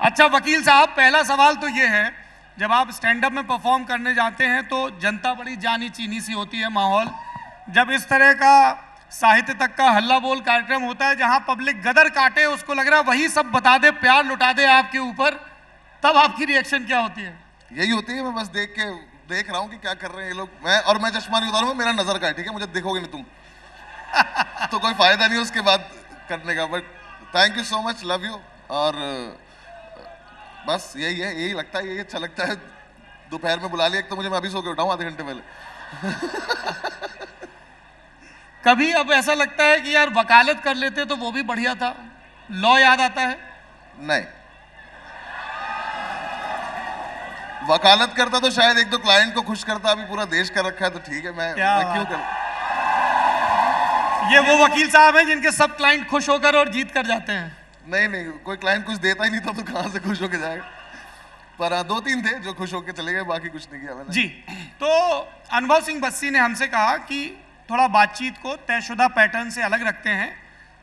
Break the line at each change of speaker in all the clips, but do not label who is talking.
अच्छा वकील साहब, पहला सवाल तो ये है, जब आप स्टैंड अप में परफॉर्म करने जाते हैं तो जनता बड़ी जानी चीनी सी होती है माहौल। जब इस तरह का साहित्य तक का हल्ला बोल कार्यक्रम होता है जहां पब्लिक गदर काटे, उसको लग रहा है वही सब बता दे, प्यार लुटा दे आपके ऊपर, तब आपकी रिएक्शन क्या होती है?
यही होती है, मैं बस देख रहा हूँ कि क्या कर रहे हैं ये लोग। मैं चश्मा नहीं उतारूंगा, मेरा नजर का है, ठीक है, मुझे देखोगे नहीं तुम। तो कोई फायदा नहीं उसके बाद करने का। But thank you so much, love you. और बस यही है, यही लगता है, यही अच्छा लगता है। दोपहर में बुला लिया, एक तो मुझे, मैं अभी सो के उठाऊं आधे घंटे पहले।
कभी अब ऐसा लगता है कि यार वकालत कर लेते तो वो भी बढ़िया था, लॉ याद आता है?
नहीं, वकालत करता तो शायद एक दो क्लाइंट को खुश करता, अभी पूरा देश कर रखा है तो ठीक है, मैं क्यों कर।
ये वो वकील साहब हैं जिनके सब क्लाइंट खुश होकर और जीत कर जाते हैं।
नहीं, कोई क्लाइंट कुछ देता ही नहीं था तो कहां से खुश होकर जाएगा। पर 2-3 थे जो खुश होकर चले गए, बाकी कुछ नहीं किया मैंने।
जी, तो अनुभव सिंह बस्सी ने हमसे कहा कि थोड़ा बातचीत को तयशुदा पैटर्न से अलग रखते हैं।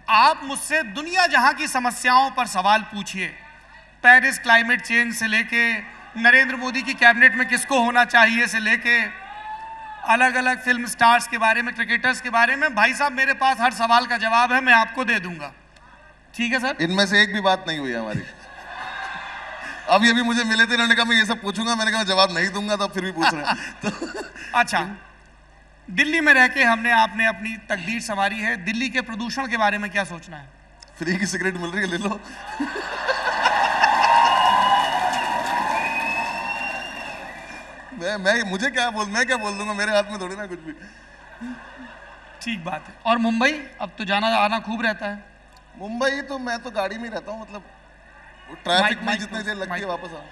आप मुझसे दुनिया जहां की समस्याओं पर सवाल पूछिए, पेरिस क्लाइमेट चेंज से लेके नरेंद्र मोदी की कैबिनेट में किसको होना चाहिए से लेके अलग अलग फिल्म स्टार्स के बारे में, क्रिकेटर्स के बारे में, भाई साहब मेरे पास हर सवाल का जवाब है, मैं आपको दे दूंगा। ठीक है सर?
इनमें से एक भी बात नहीं हुई हमारी। अभी मुझे मिले थे, इन्होंने कहा मैं ये सब पूछूंगा, मैंने कहा जवाब नहीं दूंगा, तो फिर भी पूछ रहे हैं। तो
अच्छा, दिल्ली में रह के आपने अपनी तकदीर संवारी है, दिल्ली के प्रदूषण के बारे में क्या सोचना है?
फ्री की सिगरेट मिल रही है, ले लो। मैं क्या बोल दूंगा, मेरे हाथ में थोड़ी ना कुछ भी।
ठीक बात है। और मुंबई, अब तो जाना आना खूब रहता है।
मुंबई तो मैं तो गाड़ी में रहता हूँ, मतलब ट्रैफिक में जितनी देर लगती है वापस आओ,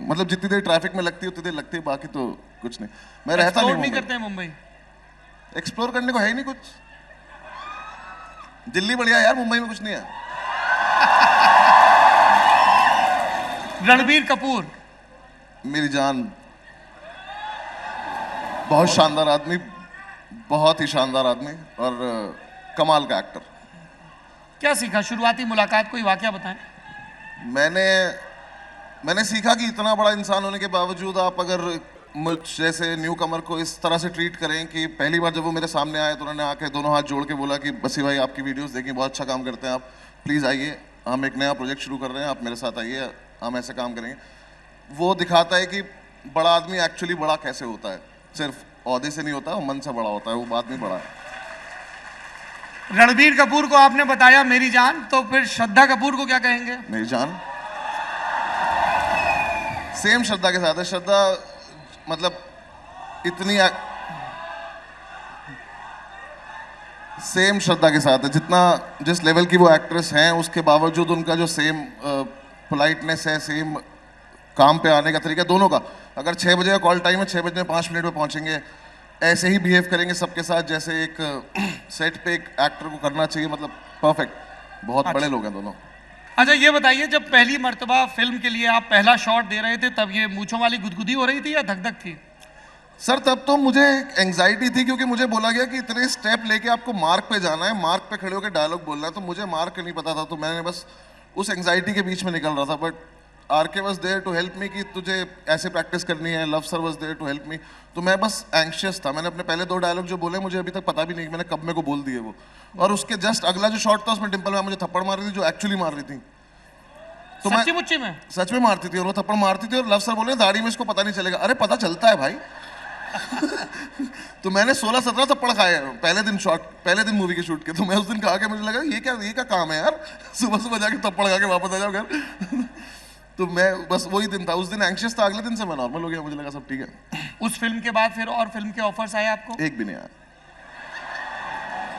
मतलब जितनी देर ट्रैफिक में लगती है उतनी देर लगती है, बाकी तो कुछ नहीं। मैं रहता नहीं
करते हैं मुंबई।
एक्सप्लोर करने को है ही नहीं कुछ। दिल्ली बढ़िया यार, मुंबई में कुछ नहीं है।
रणबीर कपूर
मेरी जान, बहुत शानदार आदमी, बहुत ही शानदार आदमी और कमाल का एक्टर।
क्या सीखा शुरुआती मुलाकात, कोई वाकया बताएं।
मैंने सीखा कि इतना बड़ा इंसान होने के बावजूद आप अगर मुझ जैसे न्यू कमर को इस तरह से ट्रीट करें कि पहली बार जब वो मेरे सामने आए तो उन्होंने आके दोनों हाथ जोड़ के बोला कि बसी भाई आपकी वीडियोस देखिए, बहुत अच्छा काम करते हैं आप, प्लीज़ आइए, हम एक नया प्रोजेक्ट शुरू कर रहे हैं, आप मेरे साथ आइए, हम ऐसे काम करेंगे। वो दिखाता है कि बड़ा आदमी एक्चुअली बड़ा कैसे होता है, सिर्फ औहदे से नहीं होता, वो मन से बड़ा होता है, वो बात नहीं बड़ा है।
रणबीर कपूर को आपने बताया मेरी जान, तो फिर श्रद्धा कपूर को क्या कहेंगे?
मेरी जान सेम श्रद्धा के साथ है। श्रद्धा मतलब इतनी सेम श्रद्धा के साथ है, जिस लेवल की वो एक्ट्रेस हैं, उसके बावजूद उनका जो सेम पोलाइटनेस है, सेम काम पे आने का तरीका दोनों का। अगर 6 बजे का कॉल टाइम है, 6 बजने 5 मिनट में पहुंचेंगे, ऐसे ही बिहेव करेंगे सबके साथ जैसे एक सेट पे एक एक्टर को करना चाहिए, मतलब परफेक्ट। बहुत बड़े लोग हैं दोनों।
अच्छा ये बताइए, जब पहली मर्तबा फिल्म के लिए आप पहला शॉट दे रहे थे, तब ये मूंछों वाली गुदगुदी हो रही थी या धक धक थी?
सर तब तो मुझे एंग्जाइटी थी, क्योंकि मुझे बोला गया कि इतने स्टेप लेके आपको मार्क पे जाना है, मार्क पे खड़े होकर डायलॉग बोलना है, तो मुझे मार्क नहीं पता था, तो मैंने बस उस एंग्जाइटी के बीच में निकल रहा था। But RK was there to help me कि तुझे ऐसे प्रैक्टिस करनी है, Lav sir was there to help me, तो मैं बस एंग्शियस था। मैंने अपने पहले 2 डायलॉग जो बोले, मुझे अभी तक पता भी नहीं कि मैंने कब मेरे को बोल दिए वो। और उसके जस्ट अगला जो शॉट था, उसमें डिंपल मैम मुझे थप्पड़ मार रही थी, जो एक्चुअली मार रही थी, तो
सच्ची मुच्ची में
सच में मारती थी, और वो थप्पड़ मारती थी, और लव सर बोले दाढ़ी में इसको पता नहीं चलेगा। अरे पता चलता है भाई। तो मैंने 16-17 थप्पड़ खाए पहले दिन मूवी के शूट के। तो मैं उस दिन कहा कि मुझे लगा ये क्या काम है यार, सुबह जाके थप्पड़ खा के वापस आ जाओ घर। तो मैं बस वही दिन था, उस दिन एंग्शियस था, अगले दिन से मैं नॉर्मल हो गया, मुझे लगा सब ठीक है।
उस फिल्म के बाद फिर और फिल्म के ऑफर्स आए आपको?
एक भी नहीं आया।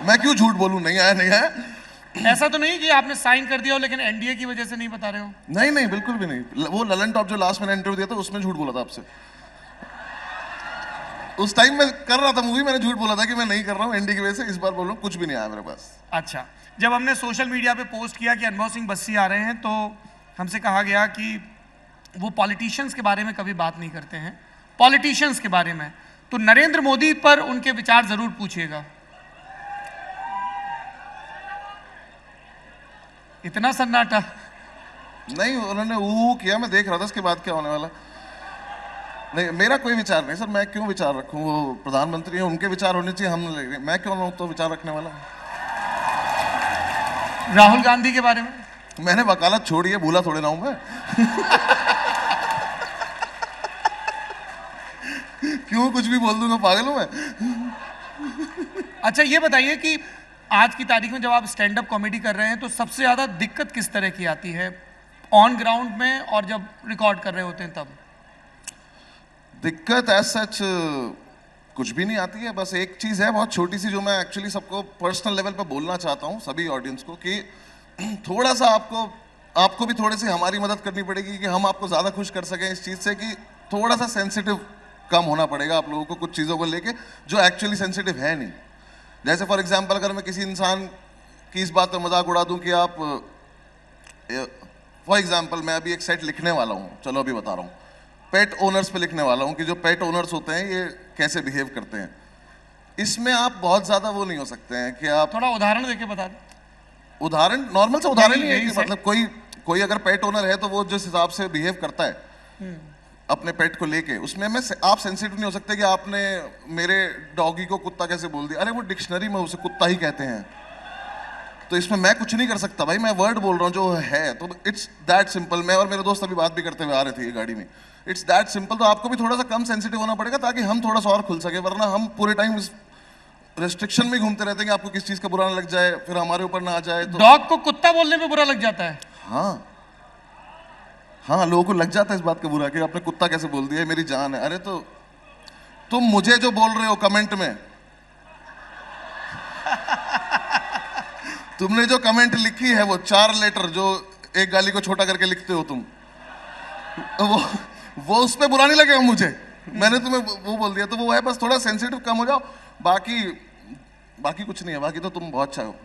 मैं क्यों झूठ बोलूं, नहीं आया।
ऐसा तो नहीं कि आपने साइन कर दिया हो लेकिन एनडीए की वजह से नहीं बता रहे हो?
नहीं, बिल्कुल भी नहीं। वो ललन टॉप जो लास्ट मैंने इंटरव्यू दिया था, उसमें झूठ बोला था आपसे। उस टाइम मैं कर रहा था मूवी, मैंने झूठ बोला था कि मैं नहीं कर रहा हूँ एनडी की वजह से। इस बार बोल रहा हूँ, कुछ भी नहीं आया मेरे पास।
अच्छा, जब हमने सोशल मीडिया पे पोस्ट किया कि अनुभव सिंह बस्सी आ रहे हैं, तो हमसे कहा गया कि वो पॉलिटिशियंस के बारे में कभी बात नहीं करते हैं, पॉलिटिशियंस के बारे में, तो नरेंद्र मोदी पर उनके विचार जरूर पूछिएगा। इतना सन्नाटा?
नहीं, उन्होंने ऊ किया, मैं देख रहा था इसके बाद क्या होने वाला। नहीं, मेरा कोई विचार नहीं सर, मैं क्यों विचार रखूं? वो प्रधानमंत्री हैं, उनके विचार होने चाहिए, मैं क्यों ना तो विचार रखने वाला।
राहुल गांधी के बारे में?
मैंने वकालत छोड़ी है, भूला थोड़े ना हूं मैं। क्यों कुछ भी बोल दूंगा, पागल हूं मैं?
अच्छा ये बताइए कि आज की तारीख में जब आप स्टैंड अप कॉमेडी कर रहे हैं तो सबसे ज्यादा दिक्कत किस तरह की आती है, ऑन ग्राउंड में और जब रिकॉर्ड कर रहे होते हैं तब?
दिक्कत एज सच कुछ भी नहीं आती है, बस एक चीज़ है बहुत छोटी सी जो मैं एक्चुअली सबको पर्सनल लेवल पर बोलना चाहता हूँ, सभी ऑडियंस को, कि थोड़ा सा आपको भी थोड़ी सी हमारी मदद करनी पड़ेगी कि हम आपको ज़्यादा खुश कर सकें इस चीज़ से, कि थोड़ा सा सेंसिटिव कम होना पड़ेगा आप लोगों को कुछ चीज़ों को लेके जो एक्चुअली सेंसिटिव है नहीं। जैसे फॉर एग्जांपल अगर मैं किसी इंसान की इस बात पर मजाक उड़ा दूं कि आप फॉर एग्जांपल मैं अभी एक सेट लिखने वाला हूं, चलो अभी बता रहा हूं, पेट ओनर्स पे लिखने वाला हूं कि जो पेट ओनर्स होते हैं ये कैसे बिहेव करते हैं। इसमें आप बहुत ज़्यादा वो नहीं हो सकते हैं कि आप
थोड़ा उदाहरण देके बता दें।
उदाहरण नॉर्मल से उदाहरण ही है
यही
कि मतलब कोई अगर पेट ओनर है तो वो जिस हिसाब से बिहेव करता है अपने पेट को लेके, उसमें आप सेंसिटिव नहीं हो सकते कि आपने मेरे डॉगी को कुत्ता कैसे बोल दिया, अरे वो डिक्शनरी में उसे कुत्ता ही कहते हैं, तो इसमें मैं कुछ नहीं कर सकता भाई, मैं वर्ड बोल रहा हूँ जो है, तो इट्स दैट सिंपल। मैं और मेरे दोस्त अभी बात भी करते हुए आ रहे थे ये गाड़ी में, इट्स दैट सिंपल। तो आपको भी थोड़ा सा कम सेंसिटिव होना पड़ेगा ताकि हम थोड़ा सा और खुल सके, वरना हम पूरे टाइम रेस्ट्रिक्शन में घूमते रहते हैं कि आपको किस चीज का बुरा ना लग जाए, फिर हमारे ऊपर ना आ जाए। तो
डॉग को कुत्ता बोलने पे बुरा लग जाता है?
हाँ, लोगों को लग जाता है इस बात का बुरा कि आपने कुत्ता कैसे बोल दिया, मेरी जान है। अरे तो तुम मुझे जो बोल रहे हो कमेंट में, तुमने जो कमेंट लिखी है वो 4 लेटर जो एक गाली को छोटा करके लिखते हो तुम, वो उस पर बुरा नहीं लगेगा मुझे, मैंने तुम्हें वो बोल दिया, तो वो है, बस थोड़ा सेंसिटिव कम हो जाओ, बाकी कुछ नहीं है, बाकी तो तुम बहुत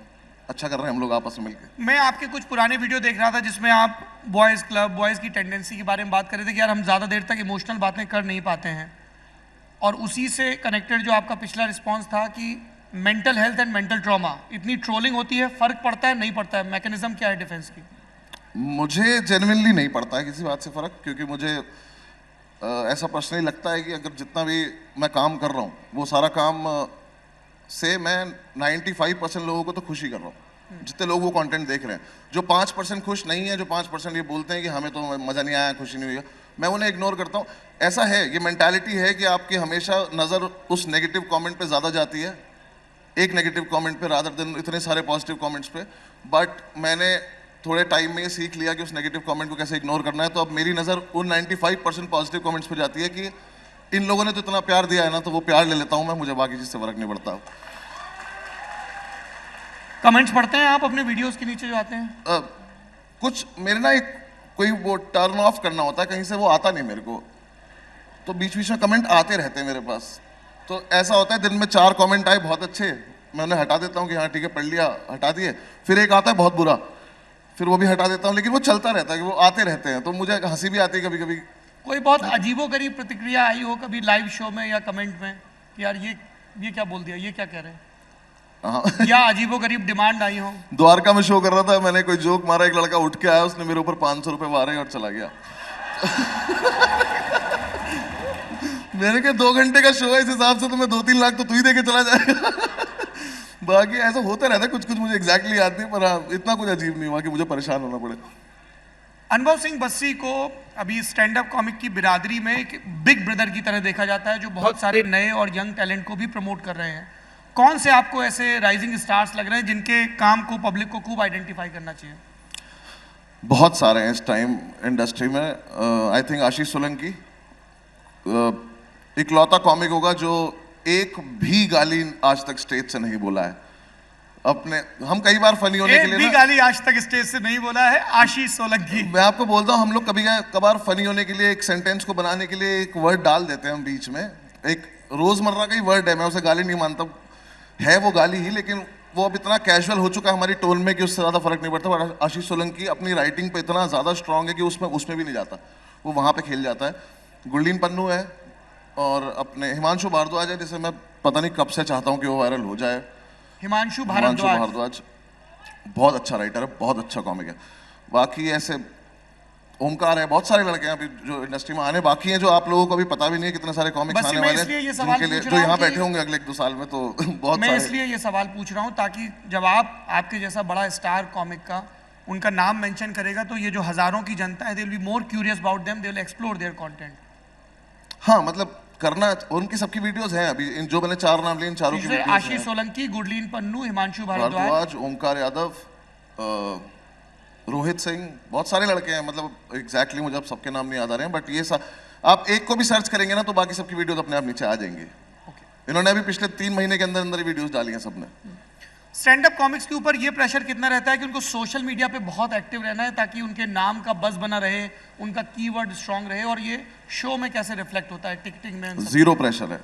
अच्छा कर रहे हैं हम लोग आपस में मिलकर।
मैं आपके कुछ पुराने वीडियो देख रहा था जिसमें आप बॉयज क्लब, बॉयज की टेंडेंसी के बारे में बात कर रहे थे कि यार हम ज़्यादा देर तक इमोशनल बातें कर नहीं पाते हैं, और उसी से कनेक्टेड जो आपका पिछला रिस्पॉन्स था कि mental health and mental trauma, इतनी ट्रोलिंग होती है, फर्क पड़ता है नहीं पड़ता है, मैकेनिज्म क्या है डिफेंस की?
मुझे जेन्युइनली नहीं पड़ता है किसी बात से फ़र्क, क्योंकि मुझे ऐसा पर्सनली लगता है कि अगर जितना भी मैं काम कर रहा हूँ वो सारा काम से मैं 95% लोगों को तो खुशी कर रहा हूँ, जितने लोग वो कंटेंट देख रहे हैं। जो 5% खुश नहीं है, जो 5% ये बोलते हैं कि हमें तो मज़ा नहीं आया, खुशी नहीं हुई, मैं उन्हें इग्नोर करता हूँ। ऐसा है, ये मेंटालिटी है कि आपकी हमेशा नज़र उस नेगेटिव कमेंट पे ज़्यादा जाती है, एक नेगेटिव कमेंट पे रादर देन इतने सारे पॉजिटिव कमेंट्स पे। बट मैंने थोड़े टाइम में ये सीख लिया कि उस नेगेटिव कमेंट को कैसे इग्नोर करना है, तो अब मेरी नज़र उन 95% पॉजिटिव कमेंट्स पे जाती है कि इन लोगों ने तो इतना प्यार दिया है ना, तो वो प्यार ले लेता हूँ मैं, मुझे बाकी चीज़ से फ़र्क नहीं पड़ता।
कमेंट्स पढ़ते हैं आप अपने वीडियोस के नीचे जो आते हैं?
कुछ मेरे ना एक कोई वो टर्न ऑफ करना होता है, कहीं से वो आता नहीं मेरे को, तो बीच बीच में कमेंट आते रहते हैं मेरे पास। तो ऐसा होता है दिन में 4 कमेंट आए बहुत अच्छे, मैं उन्हें हटा देता हूँ कि हाँ ठीक है पढ़ लिया, हटा दिए, फिर एक आता है बहुत बुरा, फिर वो भी हटा देता हूँ, लेकिन वो चलता रहता है कि वो आते रहते हैं, तो मुझे हंसी भी आती है कभी कभी।
कोई बहुत अजीबोगरीब प्रतिक्रिया आई हो कभी लाइव शो में या कमेंट में, यार ये क्या बोल दिया, ये क्या कह रहे हैं?
हाँ।
या अजीबोगरीब डिमांड आई हो?
द्वारका में शो कर रहा था, मैंने कोई जोक मारा, एक लड़का उठ के आया, उसने मेरे ऊपर 500 रुपए मारे और चला गया। मैंने कहा 2 घंटे का शो है, इस हिसाब से तो मैं 2-3 लाख तो तू ही देके चला जाएगा। बाकी ऐसा होता रहता है, कुछ मुझे एग्जैक्टली याद नहीं, पर हाँ इतना कुछ अजीब नहीं हुआ कि मुझे परेशान होना पड़े।
अनुभव सिंह बस्सी को अभी स्टैंड अप कॉमिक की बिरादरी में एक बिग ब्रदर की तरह देखा जाता है, जो बहुत सारे नए और यंग टैलेंट को भी प्रमोट कर रहे हैं। कौन से आपको ऐसे राइजिंग स्टार्स लग रहे हैं जिनके काम को पब्लिक को खूब आइडेंटिफाई करना चाहिए?
बहुत सारे हैं इस टाइम इंडस्ट्री में। आई थिंक आशीष सोलंकी इकलौता कॉमिक होगा जो एक भी गाली आज तक स्टेज से नहीं बोला है अपने। हम कई बार फनी होने के लिए
भी गाली आज तक स्टेज से नहीं बोला है आशीष सोलंकी।
मैं आपको बोलता हूँ, हम लोग कभी कभार फनी होने के लिए एक सेंटेंस को बनाने के लिए एक वर्ड डाल देते हैं हम बीच में, एक रोजमर्रा का ही वर्ड है, मैं उसे गाली नहीं मानता, है वो गाली ही, लेकिन वो अब इतना कैजुअल हो चुका है हमारी टोन में कि उससे ज़्यादा फर्क नहीं पड़ता। और आशीष सोलंकी अपनी राइटिंग पे इतना ज़्यादा स्ट्रांग है कि उसमें भी नहीं जाता, वो वहाँ पे खेल जाता है। गुरलीन पन्नू है और अपने हिमांशु भारद्वाज है, जिसे मैं पता नहीं कब से चाहता हूँ कि वो वायरल हो जाए।
हिमांशु भारद्वाज
बहुत अच्छा राइटर है, बहुत अच्छा कॉमिक है। बाकी ऐसे ओमकार है, बहुत सारे लड़के हैं अभी जो इंडस्ट्री में आने बाकी हैं, जो आप लोगों को अभी पता भी नहीं है कितने सारे कॉमिक्स
बस
आने
मैं
वाले
इसलिए ये
हैं,
सवाल
जिनके लिए
पूछ
जो
रहा हूं
यहाँ
कि
बैठे होंगे अगले 1-2 साल में, तो बहुत
मैं
सारे।
इसलिए ये सवाल पूछ रहा हूँ ताकि जब आपके जैसा बड़ा स्टार कॉमिक का उनका नाम मेंशन करेगा तो ये जो हजारों की जनता है, they will be more curious about them, they will explore their content.
हाँ मतलब करना, उनकी सबकी वीडियोस हैं अभी, इन जो मैंने 4 नाम लिए इन चारों की वीडियोस
आशीष सोलंकी, गुडलीन पन्नू, हिमांशु भारद्वाज,
भारद्वाज, ओमकार यादव, रोहित सिंह, बहुत सारे लड़के हैं, मतलब एग्जैक्टली मुझे अब सबके नाम नहीं याद आ रहे हैं, बट ये आप एक को भी सर्च करेंगे ना तो बाकी सबकी वीडियोस अपने आप नीचे आ जाएंगी। इन्होंने अभी पिछले 3 महीने के अंदर अंदर वीडियोस डाली हैं सबने।
स्टैंड अप कॉमिक्स के ऊपर ये प्रेशर कितना रहता है कि उनको सोशल मीडिया पे बहुत एक्टिव रहना है ताकि उनके नाम का बज़ बना रहे, उनका कीवर्ड स्ट्रांग रहे, और ये शो में कैसे रिफ्लेक्ट होता है टिकटिंग में?
जीरो प्रेशर है,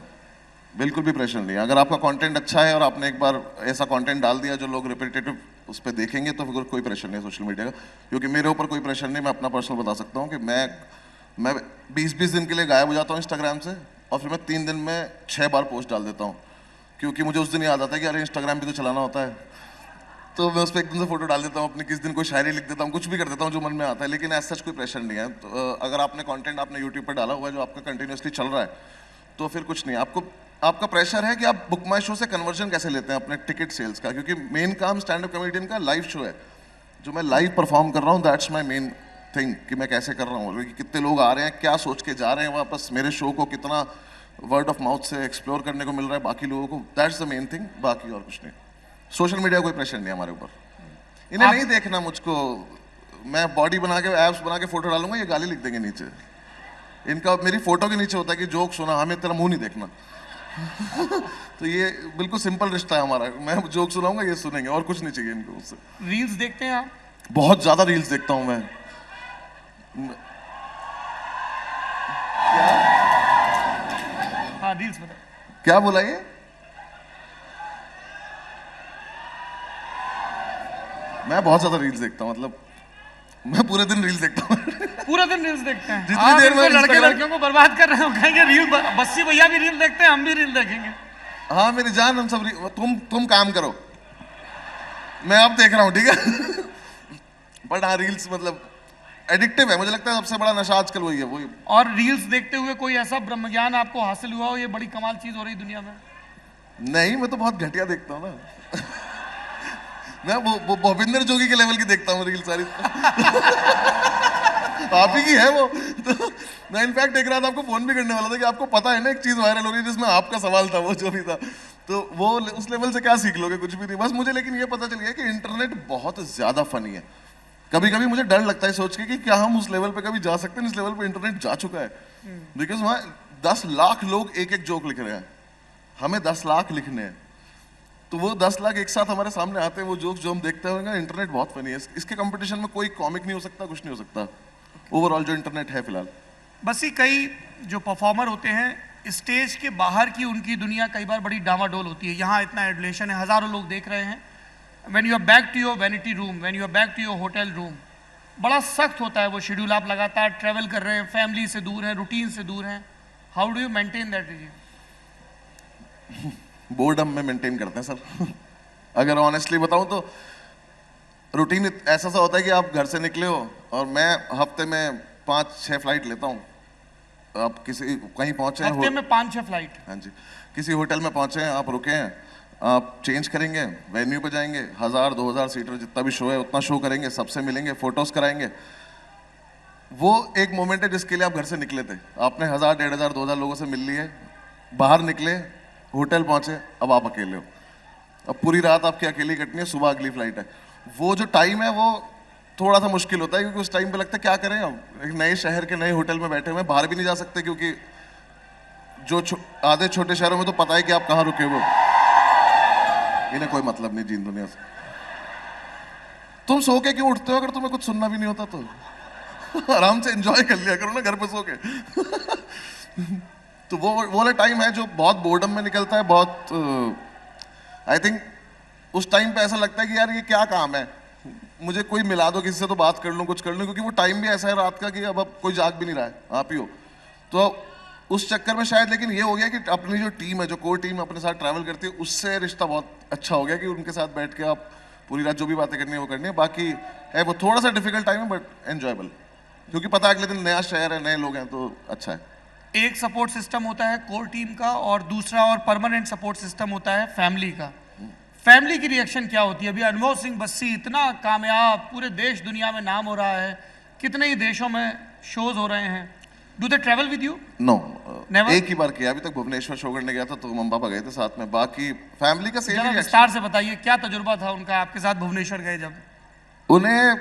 बिल्कुल भी प्रेशर नहीं है। अगर आपका कंटेंट अच्छा है और आपने एक बार ऐसा कंटेंट डाल दिया जो लोग रिपीटेटिव उस पर देखेंगे तो फिर कोई प्रेशर नहीं है सोशल मीडिया का। क्योंकि मेरे ऊपर कोई प्रेशर नहीं, मैं अपना पर्सनल बता सकता हूँ कि मैं 20-20 दिन के लिए गायब हो जाता हूँ इंस्टाग्राम से, और फिर मैं 3 दिन में 6 बार पोस्ट डाल देता हूँ, क्योंकि मुझे उस दिन याद आता है कि अरे इंस्टाग्राम भी तो चलाना होता है, तो मैं उस पर एकदम से फोटो डाल देता हूँ अपनी, किस दिन कोई शायरी लिख देता हूँ, कुछ भी कर देता हूँ जो मन में आता है। लेकिन ऐसा कोई प्रेशर नहीं है। तो अगर आपने कंटेंट आपने यूट्यूब पर डाला हुआ है जो आपका कंटिन्यूसली चल रहा है तो फिर कुछ नहीं। आपका प्रेशर है कि आप बुक माई शो से कन्वर्जन कैसे लेते हैं अपने टिकट सेल्स का, क्योंकि मेन काम स्टैंड अप कॉमेडियन का लाइव शो है, जो मैं लाइव परफॉर्म कर रहा हूँ, दैट्स माई मेन थिंग, कि मैं कैसे कर रहा हूँ, कितने लोग आ रहे हैं, क्या सोच के जा रहे हैं वापस, मेरे शो को कितना वर्ड ऑफ माउथ से एक्सप्लोर करने को मिल रहा है बाकी लोगों को, दैट्स द मेन थिंग, बाकी और कुछ नहीं। सोशल मीडिया कोई प्रेशर नहीं है हमारे ऊपर। इन्हें नहीं देखना मुझको, मैं बॉडी बना के एब्स बना के फोटो डालूंगा, ये गाली लिख देंगे नीचे। इनका मेरी फोटो के नीचे होता है कि जोक सुना, हमें तेरा मुंह नहीं देखना। तो ये बिल्कुल सिंपल रिश्ता है हमारा, मैं जोक सुनाऊंगा ये सुनेंगे, और कुछ नहीं चाहिए इनको उससे।
रील्स देखते हैं आप?
बहुत ज्यादा रील्स देखता हूं मैं।
हाँ रील्स बता।
क्या बोला ये? मैं बहुत ज्यादा रील्स देखता हूँ, मतलब मैं पूरे दिन रील्स देखता हूँ।
पूरा दिन रील्स देखते हैं?
जितनी देर में
लड़के लड़कियों को बर्बाद कर रहे हो, कहेंगे रील, बस्सी भैया भी रील देखते हैं, हम भी रील देखेंगे।
हाँ मेरी जान, हम सब तुम काम करो, मैं अब देख रहा हूँ, ठीक है। बट हाँ रील्स मतलब एडिक्टिव है, मुझे लगता है सबसे बड़ा नशा आजकल वही है, वही।
और रील्स देखते हुए कोई ऐसा ब्रह्म ज्ञान आपको हासिल हुआ हो, ये बड़ी कमाल चीज हो रही दुनिया में?
नहीं, मैं तो बहुत घटिया देखता हूँ ना। मैं वो भूपिंदर जोगी के लेवल की देखता हूँ रील सारी। आप ही की है वो। तो मैं इनफैक्ट देख रहा था, आपको फोन भी करने वाला था कि आपको पता है ना एक चीज वायरल हो रही है जिसमें आपका सवाल था, वो जो भी था, तो वो उस लेवल से क्या सीख लोगे, कुछ भी नहीं। बस मुझे लेकिन ये पता चल गया कि इंटरनेट बहुत ज्यादा फनी है। कभी कभी मुझे डर लगता है सोच के कि क्या हम उस लेवल पे कभी जा सकते हैं जिस लेवल पे इंटरनेट जा चुका है। बिकॉज वहाँ 10 लाख लोग एक एक जोक लिख रहे हैं, हमें 10 लाख लिखने हैं, तो वो 10 लाख एक साथ हमारे सामने आते हैं, वो जोक्स जो हम देखते हैं। इंटरनेट बहुत फनी है, इसके कंपटीशन में कोई कॉमिक नहीं हो सकता, कुछ नहीं हो सकता ओवरऑल जो इंटरनेट है फिलहाल।
बस ही कई जो परफॉर्मर होते हैं स्टेज के बाहर की उनकी दुनिया कई बार बड़ी डामाडोल होती है। यहाँ इतना एडुलेशन है, हजारों लोग देख रहे हैं। When you are back to your vanity room, when you are back to your hotel room, बड़ा सख्त होता है वो शेड्यूल, आप लगातार ट्रैवल कर रहे हैं, फैमिली से दूर हैं, रूटीन से दूर हैं। How do you maintain that regime?
Boredom में मेंटेन करते हैं सर। अगर ऑनेस्टली बताऊं तो रूटीन ऐसा सा होता है कि आप घर से निकले हो, और मैं हफ्ते में 5-6 फ्लाइट लेता हूँ। आप किसी कहीं पहुंचे हैं,
हफ्ते में 5-6 फ्लाइट?
हाँ जी, किसी होटल में पहुंचे हैं, आप रुके हैं, आप चेंज करेंगे, वेन्यू पे जाएंगे, 1000-2000 सीटर जितना भी शो है उतना शो करेंगे, सबसे मिलेंगे, फोटोज कराएंगे। वो एक मोमेंट है जिसके लिए आप घर से निकले थे, आपने 1000, 1500, 2000 लोगों से मिल लिए, बाहर निकले, होटल पहुंचे, अब आप अकेले हो। अब पूरी रात आपकी अकेली कटनी है, सुबह अगली फ्लाइट है। वो जो टाइम है वो थोड़ा सा मुश्किल होता है, क्योंकि उस टाइम पे लगता है क्या करें, अब एक नए शहर के नए होटल में बैठे हुए, बाहर भी नहीं जा सकते, क्योंकि जो आधे छोटे शहरों में तो पता है कि आप कहाँ रुके हो, इन्हें कोई मतलब नहीं जीन दुनिया से। तुम सो के क्यों उठते हो अगर तुम्हें कुछ सुनना भी नहीं होता तो? आराम से एंजॉय कर लिया करो ना घर पे सो के। तो वो वाला टाइम है जो बहुत बोर्डम में निकलता है, बहुत आई थिंक उस टाइम पे ऐसा लगता है कि यार ये क्या काम है, मुझे कोई मिला दो किसी से तो बात कर लूँ, कुछ कर लूँ, क्योंकि वो टाइम भी ऐसा है रात का कि अब कोई जाग भी नहीं रहा है, आप ही हो। तो उस चक्कर में शायद, लेकिन ये हो गया कि अपनी जो टीम है, जो कोर टीम अपने साथ ट्रैवल करती है, उससे रिश्ता बहुत अच्छा हो गया कि उनके साथ बैठ के आप पूरी रात जो भी बातें करनी है वो करनी है। बाकी है वो थोड़ा सा डिफिकल्ट टाइम है, बट एंजॉयबल। क्योंकि पता है अगले दिन नया शहर है, नए लोग हैं, तो अच्छा है।
एक सपोर्ट सिस्टम होता है कोर टीम का और दूसरा और परमानेंट सपोर्ट सिस्टम होता है फैमिली का। फैमिली की रिएक्शन क्या होती है? अभी अनुभव सिंह बस्सी इतना कामयाब, पूरे देश दुनिया में नाम हो रहा है, कितने ही देशों में शोज हो रहे हैं। Do they travel with you?
No,
Never?
एक ही बार किया, अभी तक भुवनेश्वर शो करने गया था तो मम्मा पापा गए थे साथ में, बाकी फैमिली का सेम
जरा
ही
विस्तार से बताइए क्या तजुर्बा था उनका आपके साथ भुवनेश्वर गए जब?
उन्हें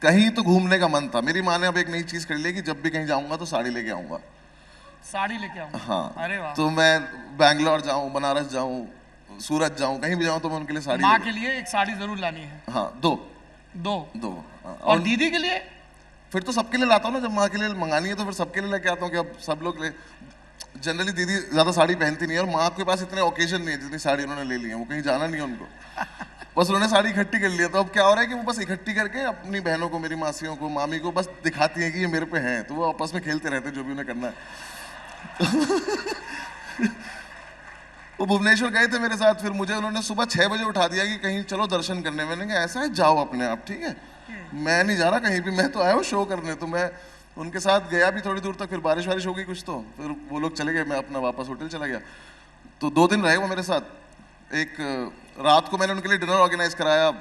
कहीं तो घूमने का मन था। मेरी माँ ने अब एक नई चीज कर ली कि जब भी कहीं जाऊंगा तो साड़ी लेके आऊंगा।
साड़ी लेके आऊंगा?
हाँ,
अरे वाह।
तो मैं बैंगलोर जाऊं, बनारस जाऊं, सूरत जाऊं, कहीं भी जाऊं तो मैं उनके लिए साड़ी
माँ के लिए एक साड़ी जरूर लानी है।
हाँ, दो
दो।
हाँ,
और दीदी के लिए?
फिर तो सबके लिए लाता हूँ ना, जब माँ के लिए मंगानी है तो फिर सबके लिए लेके आता हूँ कि अब सब लोग ले। जनरली दीदी ज्यादा साड़ी पहनती नहीं है और माँ के पास इतने ओकेजन नहीं है जितनी साड़ी उन्होंने ले ली है, वो कहीं जाना नहीं है उनको। बस उन्होंने साड़ी इकट्ठी कर लिया, तो अब क्या हो रहा है कि वो बस इकट्ठी करके अपनी बहनों को, मेरी मासियों को, मामी को बस दिखाती हैं कि ये मेरे पे हैं, तो वो आपस में खेलते रहते हैं जो भी उन्हें करना है। वो भुवनेश्वर गए थे मेरे साथ, फिर मुझे उन्होंने सुबह 6 बजे उठा दिया कि कहीं चलो दर्शन करने। मैंने कहा ऐसा है, जाओ अपने आप, ठीक है, मैं नहीं जा रहा कहीं भी, मैं तो आया हूँ शो करने। तो मैं उनके साथ गया भी थोड़ी दूर तक, फिर बारिश वारिश हो गई कुछ, तो फिर वो लोग चले गए, मैं अपना वापस होटल चला गया। तो 2 दिन रहे वो मेरे साथ। एक रात को मैंने उनके लिए डिनर ऑर्गेनाइज कराया,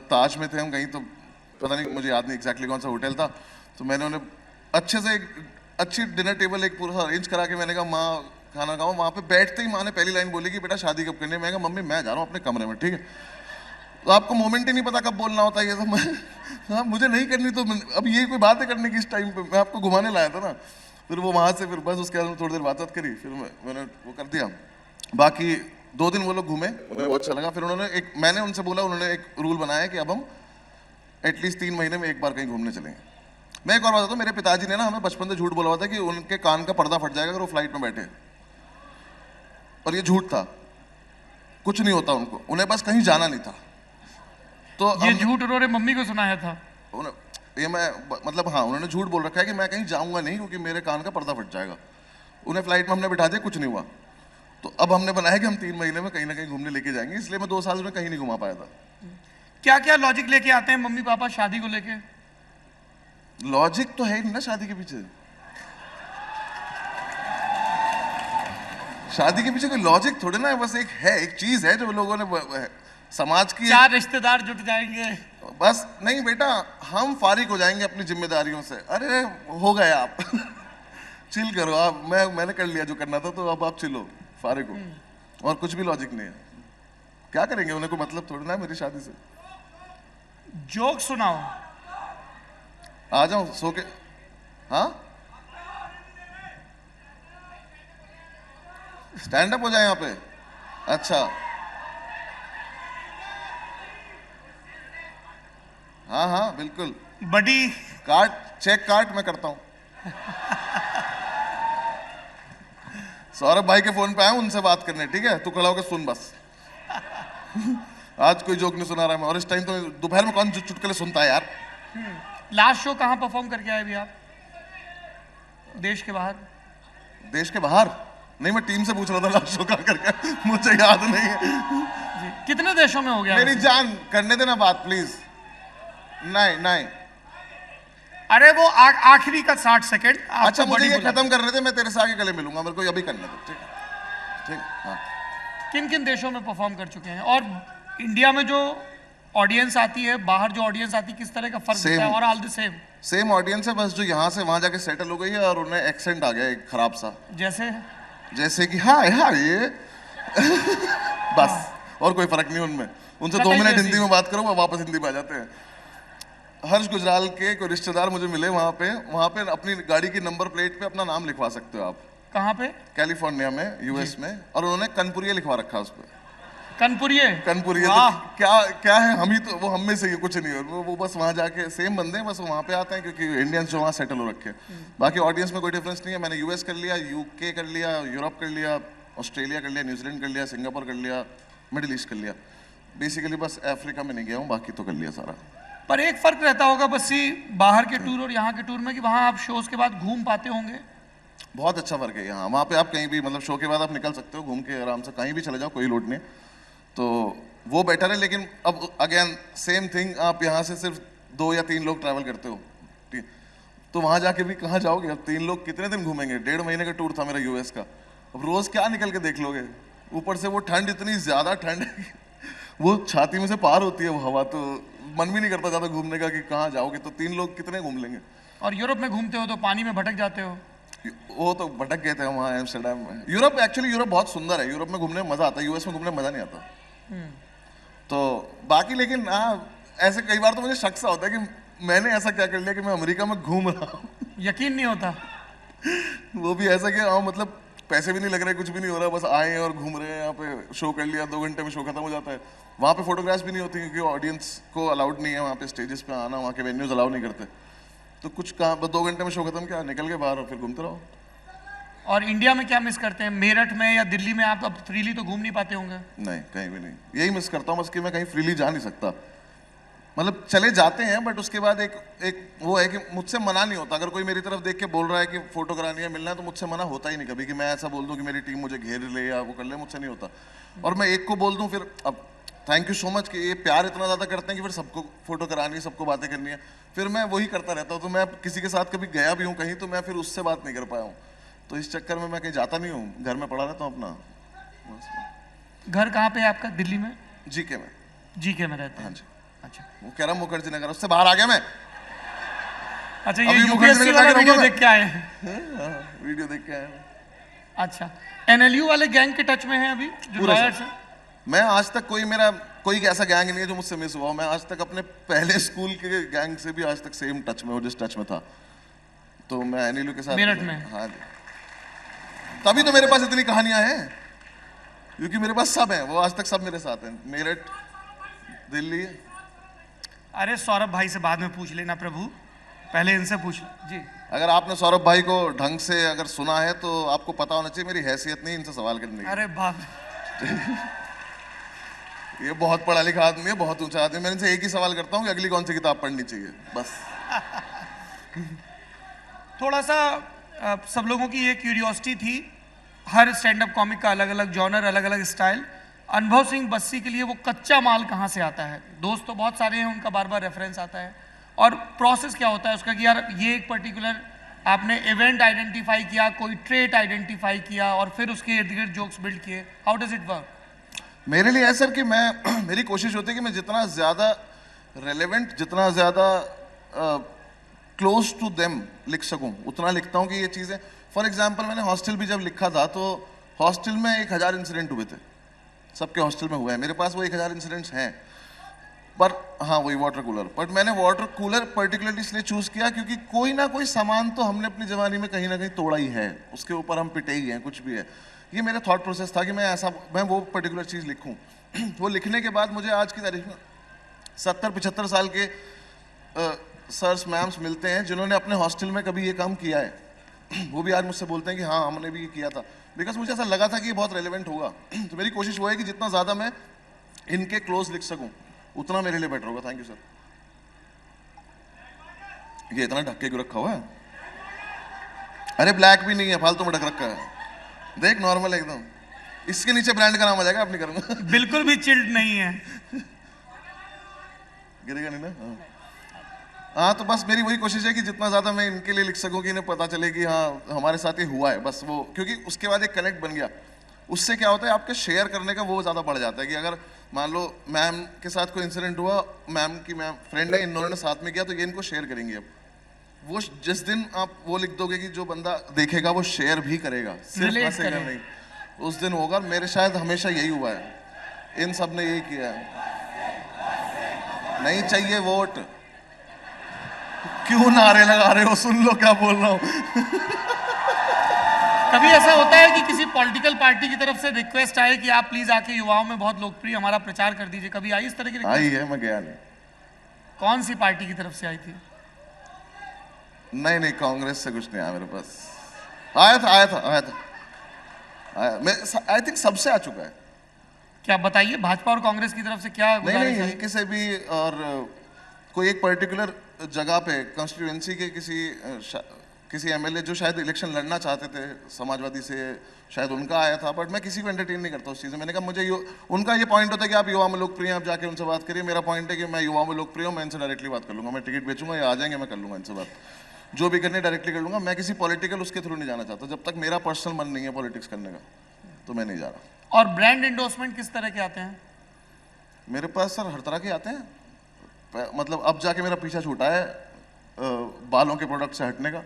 ताज में थे हम कहीं, तो पता नहीं, मुझे याद नहीं एग्जैक्टली कौन सा होटल था। तो मैंने उन्हें अच्छे से एक अच्छी डिनर टेबल एक पूरा अरेंज करा के मैंने कहा माँ खाना खाओ। वहाँ पे बैठते ही माँ ने पहली लाइन बोली कि बेटा शादी कब करनी है? मैं कहा मम्मी मैं जा रहा हूँ अपने कमरे में, ठीक है। तो आपको मोमेंट ही नहीं पता कब बोलना होता है ये सब। मैं हाँ, मुझे नहीं करनी, तो अब ये कोई बात है करने की इस टाइम पे? मैं आपको घुमाने लाया था ना। फिर वो वहाँ से फिर बस उसके बाद थोड़ी देर बात करी, फिर मैंने वो कर दिया। बाकी 2 दिन वो लोग घूमे, उन्हें बहुत अच्छा लगा। फिर उन्होंने मैंने उनसे बोला, उन्होंने एक रूल बनाया कि अब हम एटलीस्ट 3 महीने में एक बार कहीं घूमने चलेंगे। मैं एक और बताता हूँ, मेरे पिताजी ने ना हमें बचपन से झूठ बोला हुआ था कि उनके कान का पर्दा फट जाएगा अगर वो फ्लाइट में बैठे, और ये झूठ था, कुछ नहीं होता उनको, उन्हें बस कहीं जाना नहीं था। तो
ये झूठ उन्होंने मम्मी को सुनाया था?
ये मैं मतलब हाँ, उन्होंने झूठ बोल रखा है कि मैं कहीं जाऊंगा नहीं क्योंकि मेरे कान का पर्दा फट जाएगा। उन्हें फ्लाइट में हमने बिठा दिया, कुछ नहीं हुआ। तो अब हमने बनाया कि हम 3 महीने में कहीं ना कहीं घूमने लेके जाएंगे, इसलिए मैं 2 साल में कहीं नहीं घुमा पाया था।
क्या क्या लॉजिक लेके आते हैं मम्मी पापा शादी को लेके?
लॉजिक तो है ही नहीं ना शादी के पीछे। शादी के पीछे कोई लॉजिक थोड़ी ना है, बस एक चीज है जो लोगों ने समाज की।
4 रिश्तेदार जुट जाएंगे,
बस नहीं बेटा, हम फारिग हो जाएंगे अपनी जिम्मेदारियों से। अरे हो गए आप। चिल करो आप, मैंने कर लिया जो करना था, तो अब आप चिलो, फारिग हो, और कुछ भी लॉजिक नहीं है। क्या करेंगे, उन्हें कोई मतलब थोड़ी ना है मेरी शादी से।
जोक सुनाओ।
आ जाओ सो के। हाँ, स्टैंड अप हो जाए यहाँ पे? अच्छा, हाँ हाँ बिल्कुल।
बड़ी
चेक काट मैं करता हूँ। सौरभ भाई के फोन पे आया उनसे बात करने, ठीक है, तू खड़ा होकर सुन बस। आज कोई जोक नहीं सुना रहा मैं, और इस टाइम तो दोपहर में कौन चुटकुले सुनता है यार।
लास्ट शो कहाँ परफॉर्म करके आए अभी आप? देश के बाहर?
देश के बाहर नहीं, मैं टीम से पूछ रहा था लास्ट शो कहाँ करके, मुझे याद नहीं है।
जी, कितने देशों में हो गया?
मेरी जान करने देना बात प्लीज। नहीं
अरे वो आखिरी का 60 सेकंड।
अच्छा, मुझे ये खत्म कर रहे थे, मैं तेरे से आगे गले मिलूंगा, मेरे को अभी करने दो, ठीक है? ठीक, हाँ।
किन किन देशों में परफॉर्म कर चुके हैं, और इंडिया में जो ऑडियंस आती है, बाहर जो ऑडियंस आती है, किस तरह का फर्क दिखता है, और ऑल द
सेम ऑडियंस है, बस जो यहाँ से वहां जाके सेटल हो गई है और उन्हें एक्सेंट आ गया एक खराब सा, जैसे कि हाँ ये बस, और कोई फर्क नहीं उनमें। उनसे 2 मिनट हिंदी में बात करो, वो वापस हिंदी में आ जाते हैं। हर्ष गुजराल के कोई रिश्तेदार मुझे मिले वहाँ पे अपनी गाड़ी की नंबर प्लेट पे अपना नाम लिखवा सकते हो आप।
कहाँ पे? कैलिफोर्निया
में, यूएस में, और उन्होंने कनपुरिया लिखवा रखा है उस पर।
कनपुरिया
तो क्या है, हम ही तो, वो हम में से ही कुछ नहीं है। वो बस वहाँ जाके सेम बंदे हैं, बस वहाँ पे आते हैं क्योंकि इंडियंस जो वहाँ सेटल हो रखे हैं। बाकी ऑडियंस में कोई डिफरेंस नहीं है। मैंने यूएस कर लिया, यूके कर लिया, यूरोप कर लिया, ऑस्ट्रेलिया कर लिया, न्यूजीलैंड कर लिया, सिंगापुर कर लिया, मिडिल ईस्ट कर लिया। बेसिकली बस अफ्रीका में नहीं गया हूँ, बाकी तो कर लिया सारा।
पर एक फर्क रहता होगा बस बाहर के टूर और यहाँ के टूर में, कि वहाँ आप शोज के बाद घूम पाते होंगे।
बहुत अच्छा फर्क है यहाँ। वहाँ पे आप कहीं भी, मतलब शो के बाद आप निकल सकते हो घूम के आराम से, कहीं भी चले जाओ, कोई लोड नहीं। तो वो बेटर है। लेकिन अब अगेन सेम थिंग, आप यहाँ से सिर्फ 2 या 3 लोग ट्रैवल करते हो, तो वहां जाके भी कहाँ जाओगे? अब 3 लोग कितने दिन घूमेंगे? 1.5 महीने का टूर था मेरा यूएस का। अब रोज क्या निकल के देख लोगे? ऊपर से वो ठंड, इतनी ज्यादा ठंड है कि वो छाती में से पार होती है वो हवा, तो मन भी नहीं करता ज्यादा घूमने का कि कहाँ जाओगे, तो 3 लोग कितने घूम लेंगे?
और यूरोप में घूमते हो तो पानी में भटक जाते हो।
वो तो भटक गए थे हम वहाँ एम्स्टर्डम में। यूरोप एक्चुअली यूरोप बहुत सुंदर है, यूरोप में घूमने में मजा आता है, यूएस में घूमने में मजा नहीं आता। तो बाकी लेकिन हाँ, ऐसे कई बार तो मुझे शक सा होता है कि मैंने ऐसा क्या कर लिया कि मैं अमेरिका में घूम रहा हूँ।
यकीन नहीं होता।
वो भी ऐसा कि हाँ, मतलब पैसे भी नहीं लग रहे, कुछ भी नहीं हो रहा, बस आए हैं और घूम रहे हैं। यहाँ पे शो कर लिया, 2 घंटे में शो खत्म हो जाता है। वहाँ पे फोटोग्राफ्स भी नहीं होती क्योंकि ऑडियंस को अलाउड नहीं है वहाँ पे स्टेजेस पे आना, वहाँ के वेन्यूज अलाउ नहीं करते। तो कुछ कहाँ, बस 2 घंटे में शो खत्म किया, निकल के बाहर और फिर घूमते रहो।
और इंडिया में क्या मिस करते हैं? मेरठ में या दिल्ली में आप अब फ्रीली तो घूम नहीं पाते होंगे।
नहीं, कहीं भी नहीं। यही मिस करता हूँ बस कि मैं कहीं फ्रीली जा नहीं सकता। मतलब चले जाते हैं बट उसके बाद एक वो है कि मुझसे मना नहीं होता। अगर कोई मेरी तरफ देख के बोल रहा है कि फोटो करानी है, मिलना है, तो मुझसे मना होता ही नहीं कभी कि मैं ऐसा बोल दूं कि मेरी टीम मुझे घेर ले या वो कर ले, मुझसे नहीं होता। और मैं एक को बोल दूं फिर, अब थैंक यू सो मच कि ये प्यार इतना ज़्यादा करते हैं कि फिर सबको फोटो करानी है, सबको बातें करनी है, फिर मैं वही करता रहता हूँ। तो मैं किसी के साथ कभी गया भी हूँ कहीं, तो मैं फिर उससे बात नहीं कर पाया हूँ, तो इस चक्कर में मैं कहीं जाता नहीं हूँ, घर में पड़ा रहता हूँ अपना।
घर कहाँ पे है आपका? दिल्ली में?
जीके में।
जीके में रहते हैं।
हाँ जी।
अच्छा
वो कह रहा मुखर्जी नगर, उससे बाहर आ गया मैं।
अच्छा, ये
अभी
यूपीएससी
मुखर्जी
वाला
नगर
वीडियो
जाके
देख के आए हैं?
वीडियो देख के आया।
अच्छा, एनएलयू वाले गैंग के टच में है अभी जो
पूरे
लॉयर्स
साथ।
हैं?
मैं आज तक कोई ऐसा गैंग नहीं है जो मुझसे मिस हुआ हो। मैं आज तक अपने पहले स्कूल के गैंग से भी आज तक सेम टच में हूँ जिस टच में था। तो मैं एनएलयू के साथ
मेरठ में?
हाँ जी। तभी तो मेरे पास इतनी कहानियां हैं, क्योंकि मेरे पास सब है, वो आज तक सब मेरे साथ हैं। मेरठ, दिल्ली।
अरे सौरभ भाई से बाद में पूछ लेना प्रभु, पहले इनसे पूछ जी।
अगर आपने सौरभ भाई को ढंग से अगर सुना है तो आपको पता होना चाहिए मेरी हैसियत नहीं इनसे सवाल करने की।
अरे बाप,
ये बहुत पढ़ा लिखा आदमी है, बहुत ऊंचा आदमी है। मैं इनसे एक ही सवाल करता हूँ कि अगली कौन सी किताब पढ़नी चाहिए, बस।
थोड़ा सा सब लोगों की ये क्यूरियोसिटी थी, हर स्टैंड अप कॉमिक का अलग अलग जॉनर, अलग अलग स्टाइल। अनुभव सिंह बस्सी के लिए वो कच्चा माल कहाँ से आता है? दोस्त तो बहुत सारे हैं, उनका बार बार रेफरेंस आता है, और प्रोसेस क्या होता है उसका कि यार ये एक पर्टिकुलर आपने इवेंट आइडेंटिफाई किया, कोई ट्रेट आइडेंटिफाई किया और फिर उसके इर्द गिर्द जोक्स बिल्ड किए। How does it work?
मेरे लिए है सर कि मैं मेरी कोशिश होती है कि मैं जितना ज़्यादा रेलेवेंट, जितना ज़्यादा क्लोज टू देम लिख सकूं, उतना लिखता हूं कि ये चीज़ें। फॉर एग्जांपल मैंने हॉस्टल भी जब लिखा था तो हॉस्टल में 1000 इंसिडेंट हुए थे, सबके हॉस्टल में हुआ है, मेरे पास वो 1000 इंसिडेंट्स हैं। पर हाँ, वही वाटर कूलर, बट मैंने वाटर कूलर पर्टिकुलरली इसलिए चूज किया क्योंकि कोई ना कोई सामान तो हमने अपनी जवानी में कहीं ना कहीं तोड़ा ही है, उसके ऊपर हम पिटे ही हैं, कुछ भी है। ये मेरा थॉट प्रोसेस था कि मैं वो पर्टिकुलर चीज़ लिखूं। वो लिखने के बाद मुझे आज की तारीख में 70-75 साल के सर्स मैम्स मिलते हैं जिन्होंने अपने हॉस्टल में कभी ये काम किया है। वो भी आज मुझसे बोलते हैं कि हाँ हमने भी ये किया था, बिकॉज मुझे ऐसा लगा था कि ये बहुत रेलिवेंट होगा। तो मेरी कोशिश वो है कि जितना ज़्यादा मैं इनके क्लोज लिख सकूं उतना मेरे लिए बेटर होगा। Thank you sir. ये इतना ढक के क्यों रखा हुआ है? अरे ब्लैक भी नहीं है, फालतू में ढक रखा है, देख नॉर्मल एकदम। इसके नीचे ब्रांड का नाम आ जाएगा, अपनी करूंगा।
बिल्कुल भी चिल्ड नहीं है,
गिरेगा नहीं ना? हाँ, तो बस मेरी वही कोशिश है कि जितना ज़्यादा मैं इनके लिए लिख सकूं कि इन्हें पता चले कि हाँ हमारे साथ ये हुआ है, बस वो। क्योंकि उसके बाद एक कनेक्ट बन गया, उससे क्या होता है आपके शेयर करने का वो ज़्यादा बढ़ जाता है कि अगर मान लो मैम के साथ कोई इंसिडेंट हुआ, मैम की मैम फ्रेंड है, इन दोनों ने साथ में किया, तो ये इनको शेयर करेंगे। अब वो जिस दिन आप वो लिख दोगे कि जो बंदा देखेगा वो शेयर भी करेगा, सिर्फ
Relate
हंसेगा
करे।
नहीं, उस दिन होगा। मेरे शायद हमेशा यही हुआ है, इन सब ने यही किया है। नहीं चाहिए वोट, क्यों नारे लगा रहे हो? सुन लो क्या बोल रहा हूँ।
कभी ऐसा होता है कि किसी पॉलिटिकल पार्टी की तरफ से रिक्वेस्ट आए कि आप प्लीज आके युवाओं में बहुत लोकप्रिय हमारा प्रचार कर दीजिए? कभी आई इस तरह की
आई
रिक्वेस्ट?
है, मैं गया नहीं।
कौन सी पार्टी की तरफ से आई थी?
नहीं, कांग्रेस से कुछ नहीं आया मेरे पास। आया। मैं आई थिंक सबसे आ चुका है।
क्या बताइए, भाजपा और कांग्रेस की तरफ से क्या गुजारिश
नहीं,
आई?
किसी भी और कोई एक पर्टिकुलर जगह पे कंस्टिट्यूएंसी के किसी एमएलए जो शायद इलेक्शन लड़ना चाहते थे समाजवादी से, शायद उनका आया था, बट मैं किसी को एंटरटेन नहीं करता उस चीज़ में। मैंने कहा मुझे उनका ये पॉइंट होता है कि आप युवा में लोकप्रिय हैं, आप जाके उनसे बात करिए। मेरा पॉइंट है कि मैं युवा में लोकप्रिय हूँ, मैं इनसे डायरेक्टली बात कर लूँगा, मैं टिकट बेचूंगा या आ जाएंगे, मैं कर लूँगा इनसे बात। जो भी करने डायरेक्टली कर लूंगा। मैं किसी पॉलिटिकल उसके थ्रू नहीं जाना चाहता। जब तक मेरा पर्सनल मन नहीं है पॉलिटिक्स करने का तो मैं नहीं जा रहा।
और ब्रांड इंडोर्समेंट किस तरह के आते हैं?
मेरे पास सर हर तरह के आते हैं। मतलब अब जाके मेरा पीछा छूटा है बालों के प्रोडक्ट से हटने का।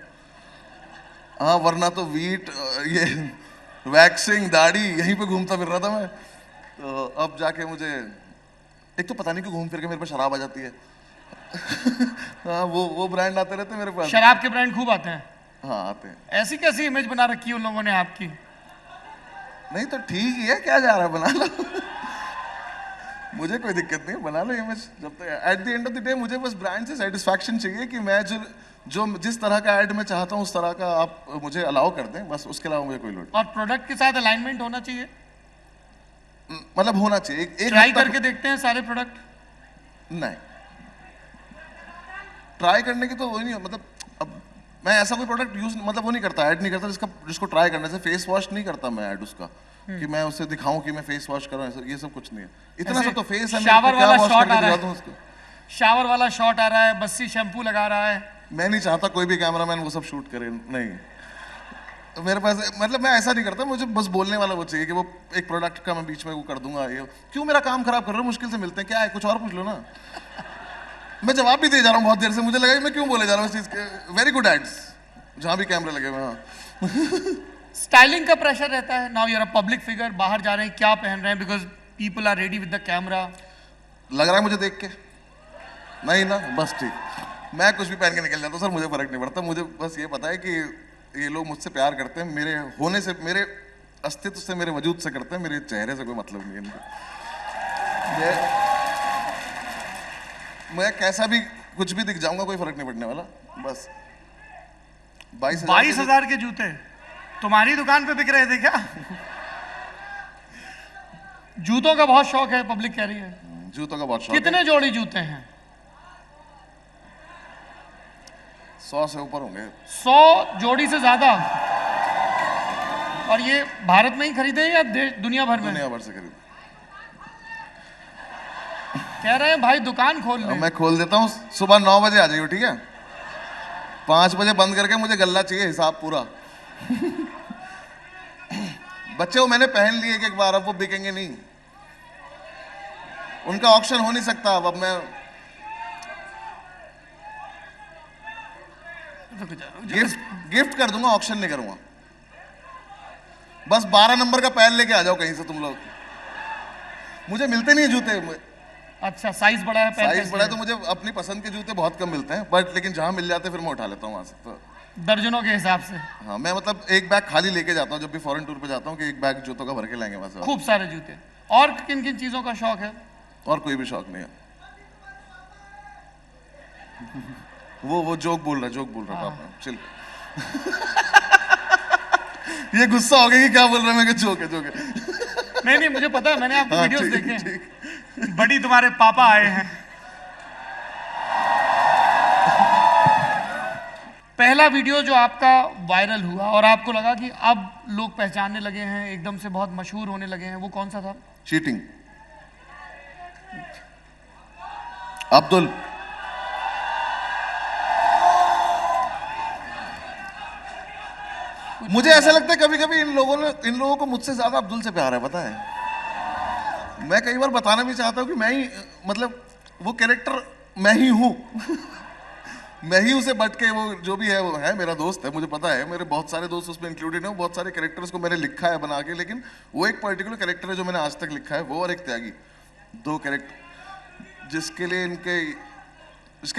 हाँ, वरना तो वीट ये वैक्सिंग दाढ़ी यहीं पे घूमता फिर रहा था मैं। तो अब जाके मुझे एक तो पता नहीं क्यों घूम फिर के मेरे पे शराब आ जाती है। हाँ, वो ब्रांड आते रहते हैं मेरे पास।
शराब के ब्रांड खूब आते हैं।
हाँ आते हैं।
ऐसी कैसी इमेज बना रखी है उन लोगों ने आपकी?
नहीं तो ठीक ही है, क्या जा रहा है, बना लो। मुझे कोई दिक्कत नहीं, बना लो इमेज। जब तक at the end of the day मुझे बस ब्रांड से सेटिस्फैक्शन चाहिए कि मैं जो जिस तरह का ऐड मैं चाहता हूँ उस तरह का आप मुझे अलाउ कर दें, बस। उसके अलावा मुझे कोई लोड
और प्रोडक्ट के साथ अलाइनमेंट होना चाहिए।
मतलब होना चाहिए एक
ट्राई करके देखते हैं सारे प्रोडक्ट?
नहीं, ट्राई करने की तो वो नहीं है। मतलब अब मैं ऐसा कोई प्रोडक्ट यूज मतलब वो नहीं करता, ऐड नहीं करता जिसको ट्राई करने से। फेस वॉश नहीं करता मैं ऐड उसका कि मैं उसे दिखाऊं कि मैं फेस वॉश कर रहा हूं, ये सब कुछ नहीं है। इतना सब तो फेस है,
शावर वाला शॉट आ रहा
है,
शावर वाला शॉट आ रहा है, बस्सी शैम्पू लगा रहा है।
मैं नहीं चाहता कोई भी कैमरामैन वो सब शूट करे, नहीं। तो मेरे पास मतलब मैं ऐसा नहीं करता, मुझे बस बोलने वाला वो चाहिए कि वो एक प्रोडक्ट का मैं बीच में वो कर दूंगा। ये क्यों मेरा काम खराब कर रहे हो? मुश्किल से मिलते हैं, क्या है, कुछ और पूछ लो ना। मैं जवाब भी दे जा रहा हूँ बहुत देर से, मुझे लगा कि मैं क्यों बोले जा रहा हूँ इस चीज के। वेरी गुड एड्स जहाँ भी कैमरे लगे हुए हैं।
स्टाइलिंग का प्रेशर रहता है। Now you are a public figure, बाहर जा रहे हैं, क्या पहन रहे हैं? Because people are ready with the camera.
लग रहा है मुझे देख के? नहीं ना, बस ठीक। मैं कुछ भी पहन के निकल जाता हूँ सर, मुझे फर्क नहीं पड़ता। मुझे बस ये पता है कि ये लोग मुझसे प्यार करते हैं, मेरे होने से, मेरे अस्तित्व से, मेरे वजूद से करते हैं। मेरे चेहरे से कोई मतलब नहीं है इनको। मैं कैसा भी कुछ भी दिख जाऊंगा, कोई फर्क नहीं पड़ने वाला। बस
22,000 के जूते तुम्हारी दुकान पे बिक रहे थे क्या? जूतों का बहुत शौक है, पब्लिक कह रही है।
जूतों का बहुत शौक है।
कितने जोड़ी जूते हैं?
100 से ऊपर होंगे।
100 जोड़ी से ज्यादा? और ये भारत में ही खरीदे या दुनिया भर में?
दुनिया भर से खरीदे।
कह रहे हैं भाई दुकान खोल ले।
मैं खोल देता हूँ, सुबह 9 बजे आ जाइए, ठीक है? 5 बजे बंद करके मुझे गल्ला चाहिए, हिसाब पूरा। बच्चे वो मैंने पहन लिए एक बार, अब वो बिकेंगे नहीं। उनका ऑक्शन हो नहीं सकता अब मैं गिफ्ट कर दूंगा, ऑक्शन नहीं करूंगा। बस 12 नंबर का पैर लेके आ जाओ कहीं से तुम लोग। मुझे मिलते नहीं है जूते।
अच्छा, साइज बड़ा है,
साइज बड़ा है तो मुझे अपनी पसंद के जूते बहुत कम मिलते हैं, बट लेकिन जहां मिल जाते हैं फिर मैं उठा लेता हूँ वहां से। तो
दर्जनों के हिसाब से?
हाँ, मैं मतलब एक बैग खाली लेके जाता हूँ जब भी फॉरेन टूर पे जाता हूँ कि एक बैग जूतों का भर के लाएंगे वहां से।
खूब सारे जूते। और किन किन चीजों का शौक है?
और कोई भी शौक नहीं है। वो जोक बोल रहा था आपने, चिल। ये गुस्सा हो गया कि क्या बोल रहा है मैं, कि जोक है।
नहीं, मुझे पता है, मैंने आपके वीडियोस देखे हैं। बड़ी तुम्हारे पापा आए हैं। पहला वीडियो जो आपका वायरल हुआ और आपको लगा कि अब लोग पहचानने लगे हैं, एकदम से बहुत मशहूर होने लगे हैं, वो कौन सा था?
चीटिंग। अब्दुल। मुझे ऐसा लगता है कभी कभी इन लोगों को मुझसे ज्यादा अब्दुल से प्यार है, पता है? मैं कई बार बताना भी चाहता हूँ कि मैं ही मतलब वो कैरेक्टर मैं ही हूँ। मैं ही उसे बट के, वो जो भी है वो है, मेरा दोस्त है, मुझे पता है। मेरे बहुत सारे दोस्त उसमें इंक्लूडेड हैं। बहुत सारे कैरेक्टर्स को मैंने लिखा है बना के, लेकिन वो एक पर्टिकुलर कैरेक्टर है जो मैंने आज तक लिखा है, वो और एक त्यागी। 2 कैरेक्टर जिसके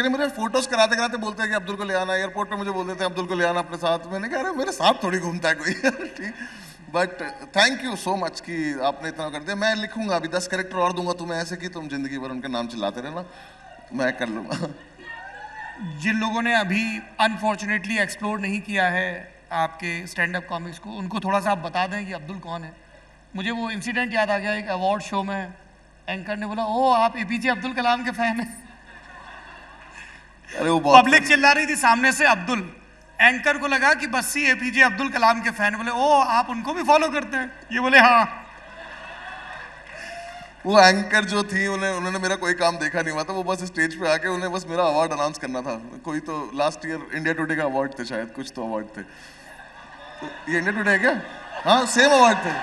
लिए मुझे फोटोज कराते कराते बोलते हैं कि अब्दुल को ले आना। एयरपोर्ट पे मुझे बोल देते हैं अब्दुल को ले आना अपने साथ। मैंने कहा मेरे साथ थोड़ी घूमता है कोई। ठीक, but thank you so much कि आपने इतना कर दिया। मैं लिखूंगा अभी 10 कैरेक्टर और दूंगा तुम्हें, ऐसे कि तुम जिंदगी भर उनके नाम चिल्लाते रहना, मैं कर लूंगा।
जिन लोगों ने अभी अनफॉर्चुनेटली एक्सप्लोर नहीं किया है आपके स्टैंड अप कॉमिक्स को, उनको थोड़ा सा आप बता दें कि अब्दुल कौन है। मुझे वो इंसिडेंट याद आ गया, एक अवार्ड शो में एंकर ने बोला, ओ आप एपीजे अब्दुल कलाम के फैन हैं।
अरे वो बहुत
पब्लिक चिल्ला रही थी सामने से अब्दुल। एंकर को लगा कि बस्सी एपीजे अब्दुल कलाम के फैन। बोले, ओ आप उनको भी फॉलो करते हैं? ये बोले हाँ।
वो एंकर जो थी उन्होंने मेरा कोई काम देखा नहीं हुआ था, वो बस स्टेज पे आके उन्हें बस मेरा अवार्ड अनाउंस करना था। कोई तो लास्ट ईयर इंडिया टुडे का अवार्ड थे शायद, कुछ तो अवार्ड थे। तो ये इंडिया टुडे है क्या? हाँ सेम अवार्ड थे,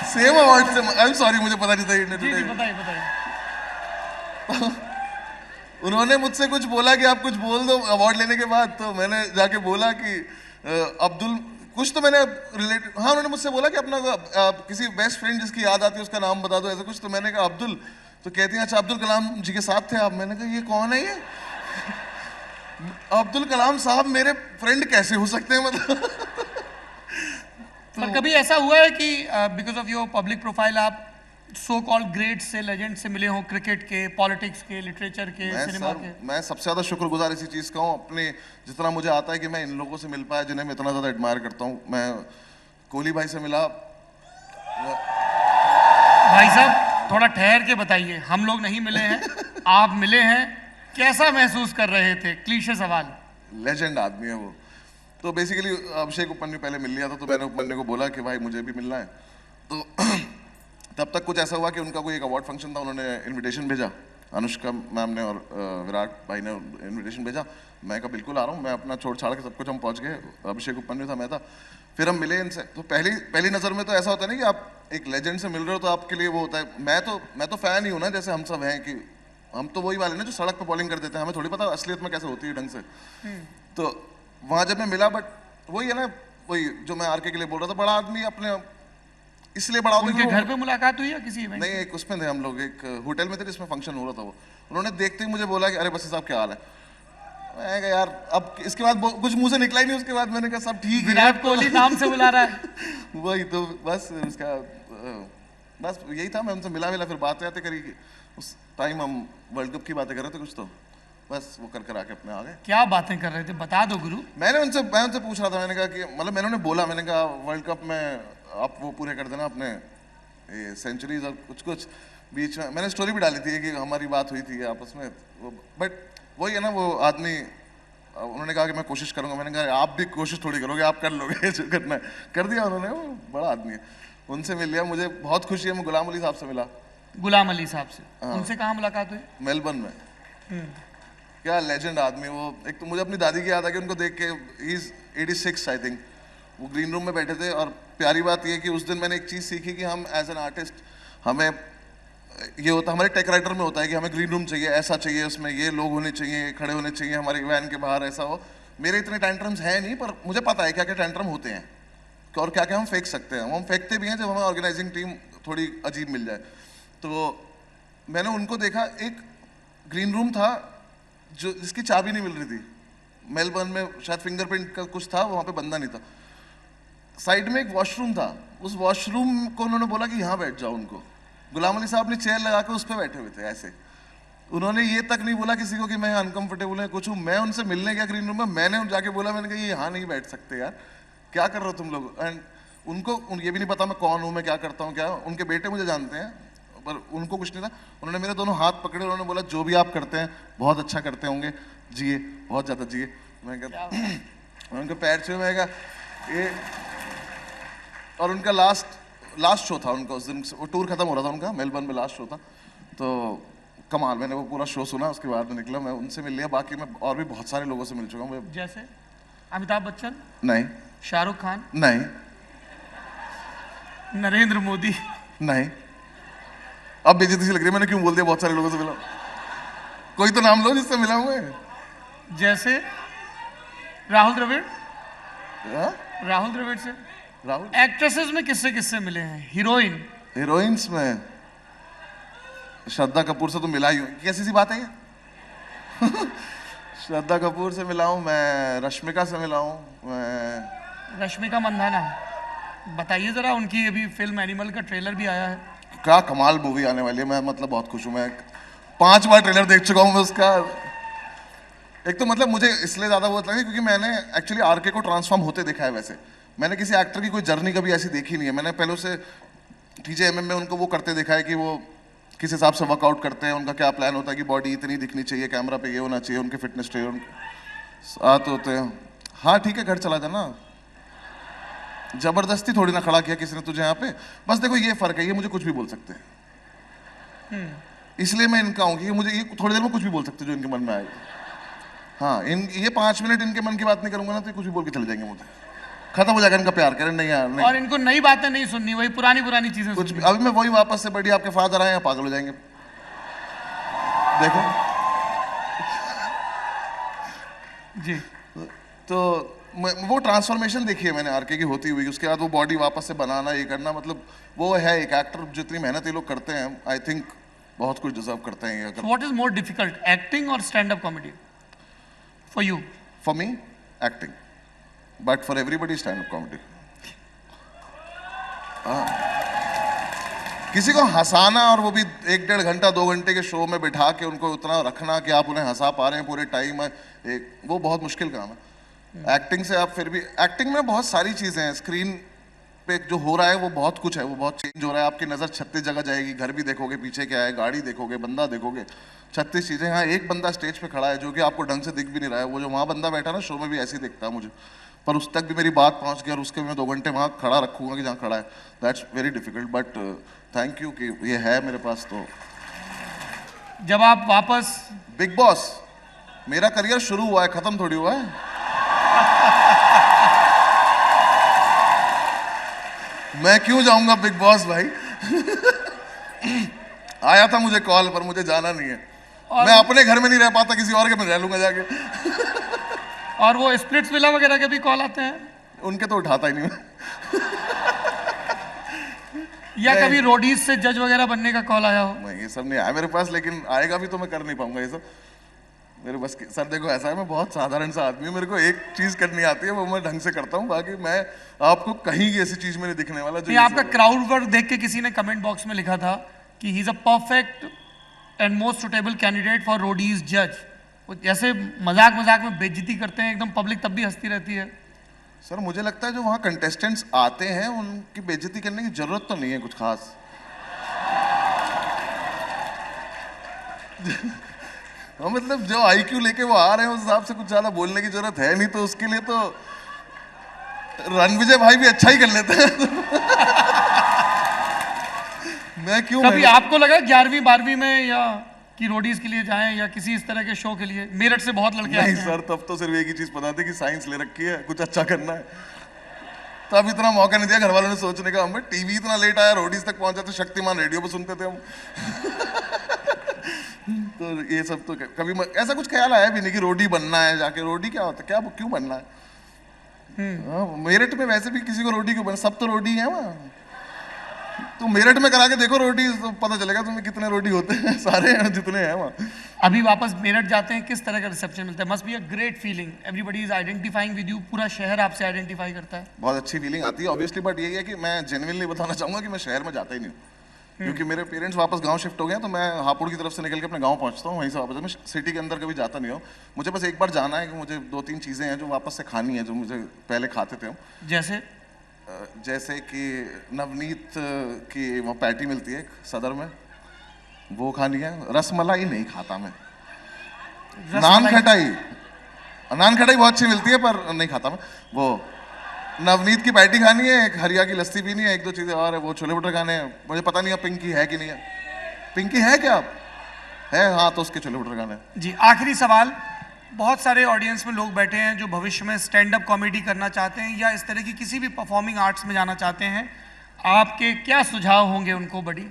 सेम अवार्ड थे। आई एम सॉरी, मुझे पता नहीं था इंडिया
जी
टुडे।
बताइए बताइए।
उन्होंने मुझसे कुछ बोला कि आप कुछ बोल दो अवार्ड लेने के बाद, तो मैंने जाके बोला कि अब्दुल कुछ तो मैंने रिलेट, हाँ उन्होंने मुझसे बोला कि अपना किसी बेस्ट फ्रेंड जिसकी याद आती है उसका नाम बता दो ऐसा कुछ। तो मैंने कहा अब्दुल, तो कहती हैं अच्छा अब्दुल कलाम जी के साथ थे आप। मैंने कहा ये कौन है ये? अब्दुल कलाम साहब मेरे फ्रेंड कैसे हो सकते हैं मतलब।
पर कभी ऐसा हुआ है कि because of your public profile आप सो कॉल्ड ग्रेट से, लेजेंड से मिले हों, क्रिकेट के, पॉलिटिक्स के, लिटरेचर के, सिनेमा के?
मैं सबसे ज्यादा शुक्रगुजार इसी चीज का हूँ अपने, जितना मुझे आता है कि मैं इन लोगों से मिल पाया जिन्हें मैं इतना ज्यादा एडमायर करता हूँ। मैं कोहली भाई से मिला।
भाई साहब थोड़ा ठहर के बताइए, हम लोग नहीं मिले हैं, आप मिले हैं, कैसा महसूस कर रहे थे? क्लीशे सवाल।
लेजेंड आदमी है वो। तो बेसिकली अभिषेक उपन्यु पहले मिल लिया था, तो मैंने उपन्यु को बोला कि भाई मुझे भी मिलना है। तो तब तक कुछ ऐसा हुआ कि उनका कोई एक अवार्ड फंक्शन था, उन्होंने इनविटेशन भेजा, अनुष्का मैम ने और विराट भाई ने इनविटेशन भेजा। मैं कहा बिल्कुल आ रहा हूँ, मैं अपना छोड़ छाड़ के सब कुछ, हम पहुँच गए। अभिषेक उपन्यु था, मैं था। फिर हम मिले इनसे। तो पहली नज़र में तो ऐसा होता है ना कि आप एक लेजेंड से मिल रहे हो तो आपके लिए वो होता है। मैं तो फ़ैन ही हूँ ना, जैसे हम सब हैं कि हम तो वही वाले ना जो सड़क पर बॉलिंग कर देते हैं, हमें थोड़ी पता असलियत में कैसे होती है ढंग से। तो वहाँ जब मैं मिला, बट वही है ना, वही जो मैं आरके के लिए बोल रहा था, बड़ा आदमी अपने इसलिए बड़ा
उनके घर पे मुलाकात हुई या किसी इवेंट?
नहीं, एक उसमें थे हम लोग, एक होटल में थे जिसमें फंक्शन हो रहा था। वो उन्होंने देखते ही मुझे बोला कि अरे बस साहब क्या हाल है। मैं कहा यार अब इसके बाद कुछ मुंह से निकला ही नहीं। उसके बाद मैंने कहा सब ठीक है।
विराट कोहली नाम से बुला रहा है।
वही तो बस उसका बस यही था। मैं उनसे मिला फिर बातें आते करी। उस टाइम हम वर्ल्ड कप की बातें कर रहे थे कुछ, तो बस वो कर आके अपने आ गए।
क्या बातें कर रहे थे बता दो गुरु।
मैं उनसे पूछ रहा था, मैंने कहा कि मतलब मैंने उन्हें बोला, मैंने कहा वर्ल्ड कप में आप वो पूरे कर देना अपने ये सेंचुरीज और कुछ बीच में। मैंने स्टोरी भी डाली थी कि हमारी बात हुई थी आपस में। बट वही है ना, वो आदमी, उन्होंने कहा कि मैं कोशिश करूंगा। मैंने कहा आप भी कोशिश थोड़ी करोगे, आप कर लोगे जो करना है। कर दिया उन्होंने। वो बड़ा आदमी है। उनसे मिल लिया, मुझे बहुत खुशी है। मैं गुलाम अली साहब से मिला।
गुलाम अली साहब से? उनसे कहाँ मुलाकात हुई?
मेलबर्न में। क्या लेजेंड आदमी वो। एक तो मुझे अपनी दादी की याद आ गई उनको देख के। He is 86 I think. वो ग्रीन रूम में बैठे थे, और प्यारी बात ये कि उस दिन मैंने एक चीज़ सीखी कि हम एज एन आर्टिस्ट, हमें ये होता, हमारे टेक राइटर में होता है कि हमें ग्रीन रूम चाहिए, ऐसा चाहिए, उसमें ये लोग होने चाहिए, खड़े होने चाहिए हमारी वैन के बाहर, ऐसा हो। मेरे इतने टेंट्रम्स हैं नहीं, पर मुझे पता है क्या क्या टेंट्रम होते हैं और क्या क्या हम फेंक सकते हैं। हम फेंकते भी हैं जब हमें ऑर्गेनाइजिंग टीम थोड़ी अजीब मिल जाए। तो मैंने उनको देखा, एक ग्रीन रूम था जो जिसकी चाबी नहीं मिल रही थी। मेलबर्न में शायद फिंगरप्रिंट का कुछ था, वहाँ पे बंदा नहीं था। साइड में एक वॉशरूम था, उस वॉशरूम को उन्होंने बोला कि यहाँ बैठ जाओ। उनको गुलाम अली साहब ने चेयर लगा के उस पर बैठे हुए थे ऐसे। उन्होंने ये तक नहीं बोला किसी को कि मैं अनकंफर्टेबल है कुछ हूँ। मैं उनसे मिलने गया ग्रीन रूम में, मैंने जाके बोला, मैंने कहा ये यहाँ नहीं बैठ सकते यार, क्या कर रहे हो तुम लोग। एंड उनको ये भी नहीं पता मैं कौन हूँ, मैं क्या करता हूँ। क्या उनके बेटे मुझे जानते हैं, पर उनको कुछ नहीं था। उन्होंने मेरे दोनों हाथ पकड़े, उन्होंने बोला जो भी आप करते हैं बहुत अच्छा करते होंगे, जिए, बहुत ज़्यादा जिए। मैं उनके पैर छुए। मैं कहा ये, और उनका लास्ट शो था उनका उस दिन। वो टूर खत्म हो रहा था उनका, मेलबर्न में लास्ट शो था। तो कमाल, मैंने वो पूरा शो सुना, उसके बाद में निकला। मैं उनसे मिल लिया। बाकी मैं और भी बहुत सारे लोगों से मिल चुका हूँ।
जैसे अमिताभ बच्चन?
नहीं।
शाहरुख खान?
नहीं।
नरेंद्र मोदी?
नहीं। अब बेइज्जती सी लग रही है, मैंने क्यों बोल दिया बहुत सारे लोगों से मिला। कोई तो नाम लो जिससे मिला हुआ है।
जैसे राहुल द्रविड़?
हाँ?
राहुल द्रविड़ से?
राहुल।
एक्ट्रेसेस में किससे किससे मिले हैं?
हीरोइंस में श्रद्धा कपूर से तो मिला ही हूँ। कैसी सी बात है ये? श्रद्धा कपूर से मिला हूँ मैं, रश्मिका से मिला हूँ मैं।
रश्मिका मंदाना, बताइए जरा, उनकी अभी फिल्म एनिमल का ट्रेलर भी आया है।
क्या कमाल मूवी आने वाली है। मैं मतलब बहुत खुश हूँ। मैं 5 बार ट्रेलर देख चुका हूँ मैं उसका। एक तो मतलब मुझे इसलिए ज़्यादा वो लगा क्योंकि मैंने एक्चुअली आरके को ट्रांसफॉर्म होते देखा है। वैसे मैंने किसी एक्टर की कोई जर्नी कभी ऐसी देखी नहीं है। मैंने पहले से TJMM में उनको वो करते देखा है कि वो किस हिसाब से वर्कआउट करते हैं, उनका क्या प्लान होता है कि बॉडी इतनी दिखनी चाहिए, कैमरा पे ये होना चाहिए, उनके फिटनेस ट्रेनर साथ होते हैं। हाँ ठीक है, घर चला जाना। जबरदस्ती थोड़ी ना खड़ा किया किसी ने तुझे यहाँ पे। बस देखो ये फर्क है, ये मुझे कुछ भी बोल सकते हैं, इसलिए मैं इनका हूँ कि मुझे ये थोड़ी देर में कुछ भी बोल सकते हैं जो इनके मन में आएगा। हाँ, इन ये 5 मिनट इनके मन की बात नहीं करूंगा ना तो ये कुछ भी बोल के चले जाएंगे, मुझे खत्म हो जाएगा इनका प्यार। करें नहीं यार नहीं।
और इनको नई बातें नहीं सुननी, वही पुरानी पुरानी चीजें
कुछ
सुननी।
भी अभी मैं वही वापस से बढ़िया आपके फादर आए हैं, पागल हो जाएंगे। देखो
जी,
तो वो ट्रांसफॉर्मेशन देखी है मैंने आरके की होती हुई, उसके बाद वो बॉडी वापस से बनाना, ये करना, मतलब वो है एक एक्टर, जितनी मेहनत ये लोग करते हैं आई थिंक बहुत कुछ डिजर्व करते हैं ये।
What is more difficult, acting और stand up comedy for you?
For me acting, but for everybody stand up comedy. किसी को हंसाना और वो भी 1-1.5 घंटा 2 घंटे के शो में बिठा के उनको उतना रखना कि आप उन्हें हंसा पा रहे हैं पूरे टाइम, एक वो बहुत मुश्किल काम है। एक्टिंग से आप फिर भी, एक्टिंग में बहुत सारी चीजें हैं, स्क्रीन पे जो हो रहा है वो बहुत कुछ है, वो बहुत चेंज हो रहा है, आपकी नज़र 36 जगह जाएगी, घर भी देखोगे, पीछे क्या है, गाड़ी देखोगे, बंदा देखोगे, 36 चीज़ें। हाँ, एक बंदा स्टेज पे खड़ा है जो कि आपको ढंग से दिख भी नहीं रहा है, वो जो वहाँ बंदा बैठा ना शो में भी ऐसे ही दिखता है मुझे, पर उस तक भी मेरी बात पहुँच गई और उसके मैं 2 घंटे वहाँ खड़ा रखूँगा कि जहाँ खड़ा है। That's very difficult, but thank you कि ये है मेरे पास। तो
जब आप वापस
बिग बॉस, मेरा करियर शुरू हुआ है, खत्म थोड़ी हुआ है। मैं क्यों जाऊंगा बिग बॉस भाई। आया था मुझे कॉल, पर मुझे जाना नहीं है। मैं अपने घर में नहीं रह पाता, किसी और के में रह लूंगा जाके।
और वो स्प्लिट्स विला वगैरह के भी कॉल आते हैं?
उनके तो उठाता ही नहीं मैं।
या कभी रोडीज से जज वगैरह बनने का कॉल आया हो?
नहीं, ये सब नहीं आया मेरे पास, लेकिन आएगा भी तो मैं कर नहीं पाऊंगा ये सब मेरे बस की। सर देखो ऐसा है, मैं बहुत साधारण सा आदमी हूँ, मेरे को एक चीज करनी आती है, वो मैं ढंग से करता हूँ, बाकी मैं आपको कहीं की ऐसी चीज में नहीं दिखने वाला जो।
आपका क्राउड वर्क देख के किसी ने कमेंट बॉक्स में लिखा था कि he is a perfect and most suitable candidate for Roadies जज। जैसे मजाक मजाक में बेइज्जती करते हैं एकदम पब्लिक, तब भी हंसती रहती है।
सर मुझे लगता है जो वहाँ कंटेस्टेंट्स आते हैं उनकी बेइज्जती करने की जरूरत तो नहीं है कुछ खास। हाँ, मतलब जो आईक्यू लेके वो आ रहे हैं उस हिसाब से कुछ ज्यादा बोलने की जरूरत है नहीं, तो उसके लिए तो रणविजय भाई भी अच्छा ही कर लेते हैं। मैं क्यों?
कभी आपको लगा 11वीं 12वीं में या कि रोडीज के लिए जाएं या किसी इस तरह के शो के लिए? मेरठ से बहुत लड़के आते हैं।
नहीं सर, तब तो सिर्फ एक ही चीज पता थी कि साइंस ले रखी है, कुछ अच्छा करना है। तब इतना मौका नहीं दिया घर वालों ने सोचने का। हमें टीवी इतना लेट आया, रोडीज तक पहुंचा तो शक्तिमान रेडियो पे सुनते थे हम। तो ये सब तो कभी ऐसा कुछ ख्याल आया भी नहीं कि रोडी बनना है जाके। रोडी क्या होता है, क्या क्यों बनना है? मेरठ में वैसे भी किसी को रोडी क्यों बनना, सब तो रोडी है वहाँ। तो मेरठ में करा के देखो रोडी, तो पता चलेगा तुम्हें कितने रोडी होते हैं, सारे हैं जितने हैं वहाँ।
अभी वापस मेरठ जाते हैं, किस तरह का रिसेप्शन मिलता है? Must be a great feeling, everybody is identifying with you, पूरा शहर आपसे आइडेंटिफाई करता है।
बहुत अच्छी फीलिंग आती है ऑब्वियसली, बट यही है कि मैं जेन्युइनली बताना चाहूंगा कि मैं शहर में जाता ही नहीं हूँ, क्योंकि मेरे पेरेंट्स वापस गांव शिफ्ट हो गए, तो मैं हापुड़ की तरफ से निकल के अपने गांव पहुंचता हूँ, वहीं से वापस। मैं सिटी के अंदर कभी जाता नहीं हूँ। मुझे बस एक बार जाना है कि मुझे 2-3 चीज़ें हैं जो वापस से खानी है, जो मुझे पहले खाते थे हम। जैसे कि नवनीत की वो पैटी मिलती है सदर में, वो खानी है। रसमलाई नहीं खाता मैं। नान खटाई बहुत अच्छी मिलती है पर नहीं खाता मैं। वो नवनीत की पैटी खानी है, एक हरिया की लस्सी पीनी है, 1-2 चीजें और है, वो छोले भटूरे खाने हैं। मुझे पता नहीं है पिंकी है कि नहीं है। पिंकी है क्या? है, हाँ, तो उसके छोले भटूरे खाने हैं।
जी, आखिरी सवाल। बहुत सारे ऑडियंस में लोग बैठे हैं जो भविष्य में स्टैंड अप कॉमेडी करना चाहते हैं या इस तरह की किसी भी परफॉर्मिंग आर्ट्स में जाना चाहते हैं, आपके क्या सुझाव होंगे उनको? बड़ी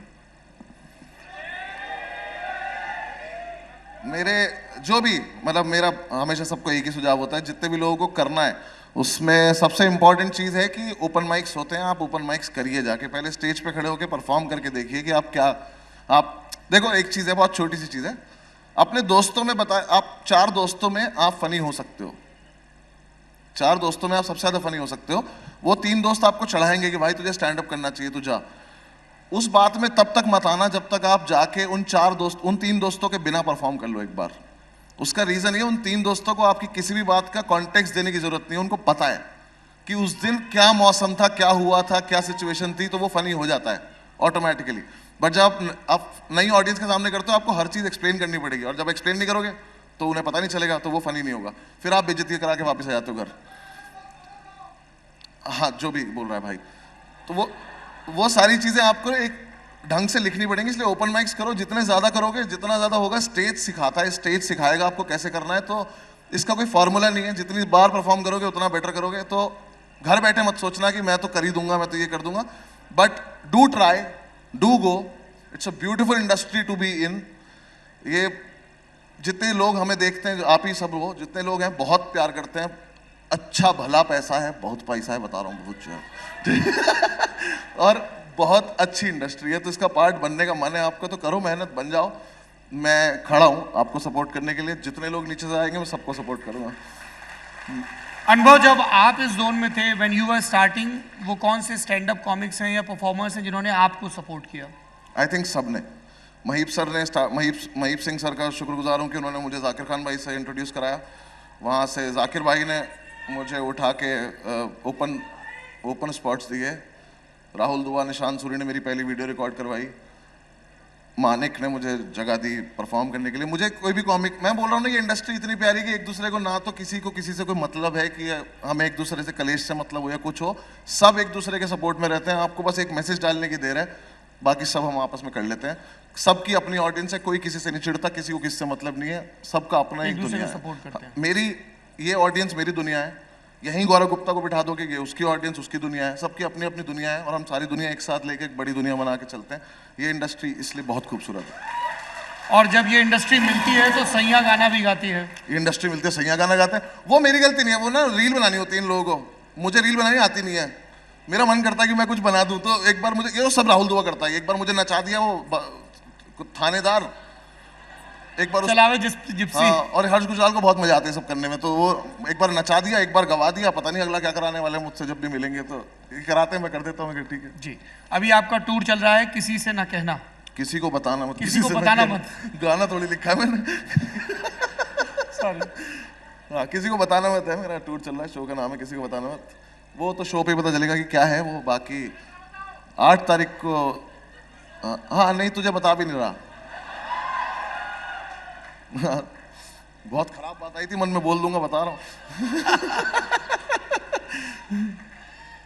मेरे जो भी, मतलब मेरा हमेशा सबको एक ही सुझाव होता है, जितने भी लोगों को करना है उसमें सबसे इंपॉर्टेंट चीज़ है कि ओपन माइक्स होते हैं, आप ओपन माइक्स करिए जाके। पहले स्टेज पे खड़े होकर परफॉर्म करके देखिए कि आप देखो, एक चीज़ है, बहुत छोटी सी चीज़ है, अपने दोस्तों में आप 4 दोस्तों में आप फनी हो सकते हो। 4 दोस्तों में आप सबसे ज़्यादा फनी हो सकते हो। वो 3 दोस्त आपको चढ़ाएंगे कि भाई तुझे स्टैंड अप करना चाहिए, तू जा। उस बात में तब तक मत आना जब तक आप जाके उन 3 दोस्तों के बिना परफॉर्म कर लो एक बार। उसका रीजन ये, उन 3 दोस्तों को आपकी किसी भी बात का कॉन्टेक्स्ट देने की जरूरत नहीं है। उनको पता है कि उस दिन क्या मौसम था, क्या हुआ था, क्या सिचुएशन थी, तो वो फनी हो जाता है ऑटोमेटिकली। बट जब आप नई ऑडियंस के सामने करते हो, आपको हर चीज एक्सप्लेन करनी पड़ेगी, और जब एक्सप्लेन नहीं करोगे तो उन्हें पता नहीं चलेगा, तो वो फनी नहीं होगा। फिर आप बेइज्जती करा के वापस आ जाते हो घर। हाँ जो भी बोल रहा है भाई, तो वो सारी चीज़ें आपको एक ढंग से लिखनी पड़ेंगी, इसलिए ओपन माइक्स करो, जितने ज़्यादा करोगे जितना ज़्यादा होगा। स्टेज सिखाता है, स्टेज सिखाएगा आपको कैसे करना है, तो इसका कोई फार्मूला नहीं है, जितनी बार परफॉर्म करोगे उतना बेटर करोगे। तो घर बैठे मत सोचना कि मैं तो कर ही दूंगा, मैं तो ये कर दूंगा, but do try, do go, it's a beautiful industry to be in. ये जितने लोग हमें देखते हैं, आप ही सब हो, जितने लोग हैं बहुत प्यार करते हैं, अच्छा भला पैसा है, बहुत पैसा है, बता रहा हूँ बहुत जो और बहुत अच्छी इंडस्ट्री है, तो इसका पार्ट बनने का मन है आपको तो करो, मेहनत बन जाओ। मैं खड़ा हूँ आपको सपोर्ट करने के लिए, जितने लोग नीचे से आएंगे मैं सबको सपोर्ट करूँगा।
अनुभव, जब आप इस जोन में थे, व्हेन यू वर स्टार्टिंग, वो कौन से स्टैंड अप कॉमिक्स हैं या परफॉर्मर्स हैं जिन्होंने आपको सपोर्ट किया?
आई थिंक सब ने। महीप सर ने, महीप सिंह सर का शुक्रगुजार हूँ कि उन्होंने मुझे जाकिर खान भाई से इंट्रोड्यूस कराया। वहाँ से जाकिर भाई ने मुझे उठा के ओपन स्पॉट्स दिए। राहुल दुआ, निशांत सूरी ने मेरी पहली वीडियो रिकॉर्ड करवाई। मानिक ने मुझे जगह दी परफॉर्म करने के लिए। मुझे कोई भी कॉमिक, मैं बोल रहा हूँ ना, ये इंडस्ट्री इतनी प्यारी कि एक दूसरे को ना तो किसी को किसी से कोई मतलब है कि हमें एक दूसरे से कलेश से मतलब हो या कुछ हो, सब एक दूसरे के सपोर्ट में रहते हैं। आपको बस एक मैसेज डालने की देर है, बाकी सब हम आपस में कर लेते हैं। सबकी अपनी ऑडियंस है, कोई किसी से नहीं चिढ़ता, किसी को किसी से मतलब नहीं है, सबका अपना एक दुनिया है।
सपोर्ट करते हैं।
मेरी ये ऑडियंस मेरी दुनिया है, यहीं गौरव गुप्ता को बिठा दोगे, ये उसकी ऑडियंस उसकी दुनिया है, सबकी अपनी अपनी दुनिया है, और हम सारी दुनिया एक साथ लेके एक बड़ी दुनिया बना के चलते हैं। ये इंडस्ट्री इसलिए बहुत खूबसूरत है।
और जब ये इंडस्ट्री मिलती है तो सैया गाना भी गाती है।
ये इंडस्ट्री मिलती है, सैया गाना गाते हैं, वो मेरी गलती नहीं है, वो ना रील बनानी होती है इन लोगों को, मुझे रील बनानी आती नहीं है। मेरा मन करता है कि मैं कुछ बना दूं, तो एक बार मुझे, ये सब राहुल दुआ करता है, एक बार मुझे नचा दिया वो थानेदार, एक बार
चलावे जिप्सी।
हाँ, और हर्ष गुजराल को बहुत मजा आता है सब करने में, तो वो एक बार नचा दिया, एक बार गवा दिया, पता नहीं अगला क्या कराने वाले हैं मुझसे, जब भी मिलेंगे तो ये कराते हैं, मैं कर देता हूँ। ठीक है
जी, अभी आपका टूर चल रहा है, किसी से ना कहना,
किसी को बताना मत,
किसी को
से
बताना
ना
मत।
गाना थोड़ी लिखा है मैंने।
सॉरी।
हाँ, किसी को बताना मत है, मेरा टूर चल रहा है, शो का नाम है किसी को बताना मत। वो तो शो पे पता चलेगा कि क्या है वो। बाकी 8 तारीख को, हाँ नहीं तुझे बता भी नहीं रहा। बहुत खराब बात आई थी मन में, बोल दूंगा, बता रहा हूँ।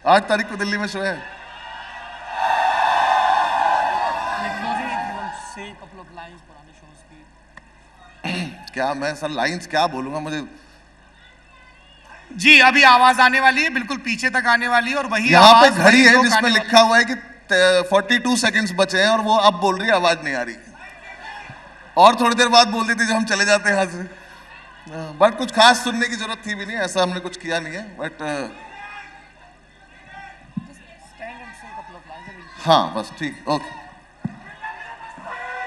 8 तारीख को दिल्ली में शो है। क्या मैं सर लाइंस क्या बोलूंगा मुझे।
जी, अभी आवाज आने वाली है, बिल्कुल पीछे तक आने वाली है, और वही
यहाँ पे
आवाज
घड़ी है
वही
जिसमें लिखा हुआ है कि 42 सेकंड्स बचे हैं, और वो अब बोल रही है आवाज नहीं आ रही, और थोड़ी देर बाद बोल देती जब हम चले जाते हैं यहाँ से। बट कुछ खास सुनने की जरूरत थी भी नहीं, ऐसा हमने कुछ किया नहीं है, बट हाँ बस ठीक, okay.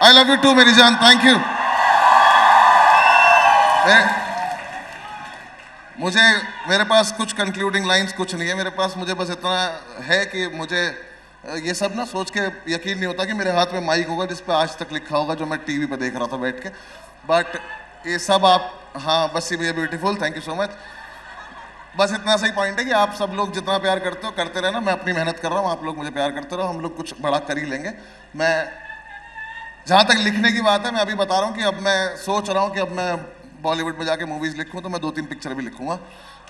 I love you too मेरी जान, थैंक यू। मुझे, मेरे पास कुछ कंक्लूडिंग लाइंस कुछ नहीं है मेरे पास, मुझे बस इतना है कि मुझे ये सब ना सोच के यकीन नहीं होता कि मेरे हाथ में माइक होगा जिस पे आज तक लिखा होगा जो मैं टीवी पे देख रहा था बैठ के। बट ये सब आप, हाँ बस ये beautiful, thank you so much. बस इतना सही पॉइंट है कि आप सब लोग जितना प्यार करते हो करते रहना, मैं अपनी मेहनत कर रहा हूँ, आप लोग मुझे प्यार करते रहो, हम लोग कुछ बड़ा कर ही लेंगे। मैं जहाँ तक लिखने की बात है, मैं अभी बता रहा हूँ कि अब मैं सोच रहा हूँ कि अब मैं बॉलीवुड में जाके मूवीज लिखूँ, तो मैं 2-3 पिक्चर भी लिखूंगा,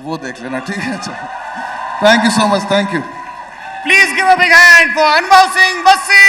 वो देख लेना, ठीक है। Thank you so much, thank you.
Please give a big hand for Anubhav Singh Bassi.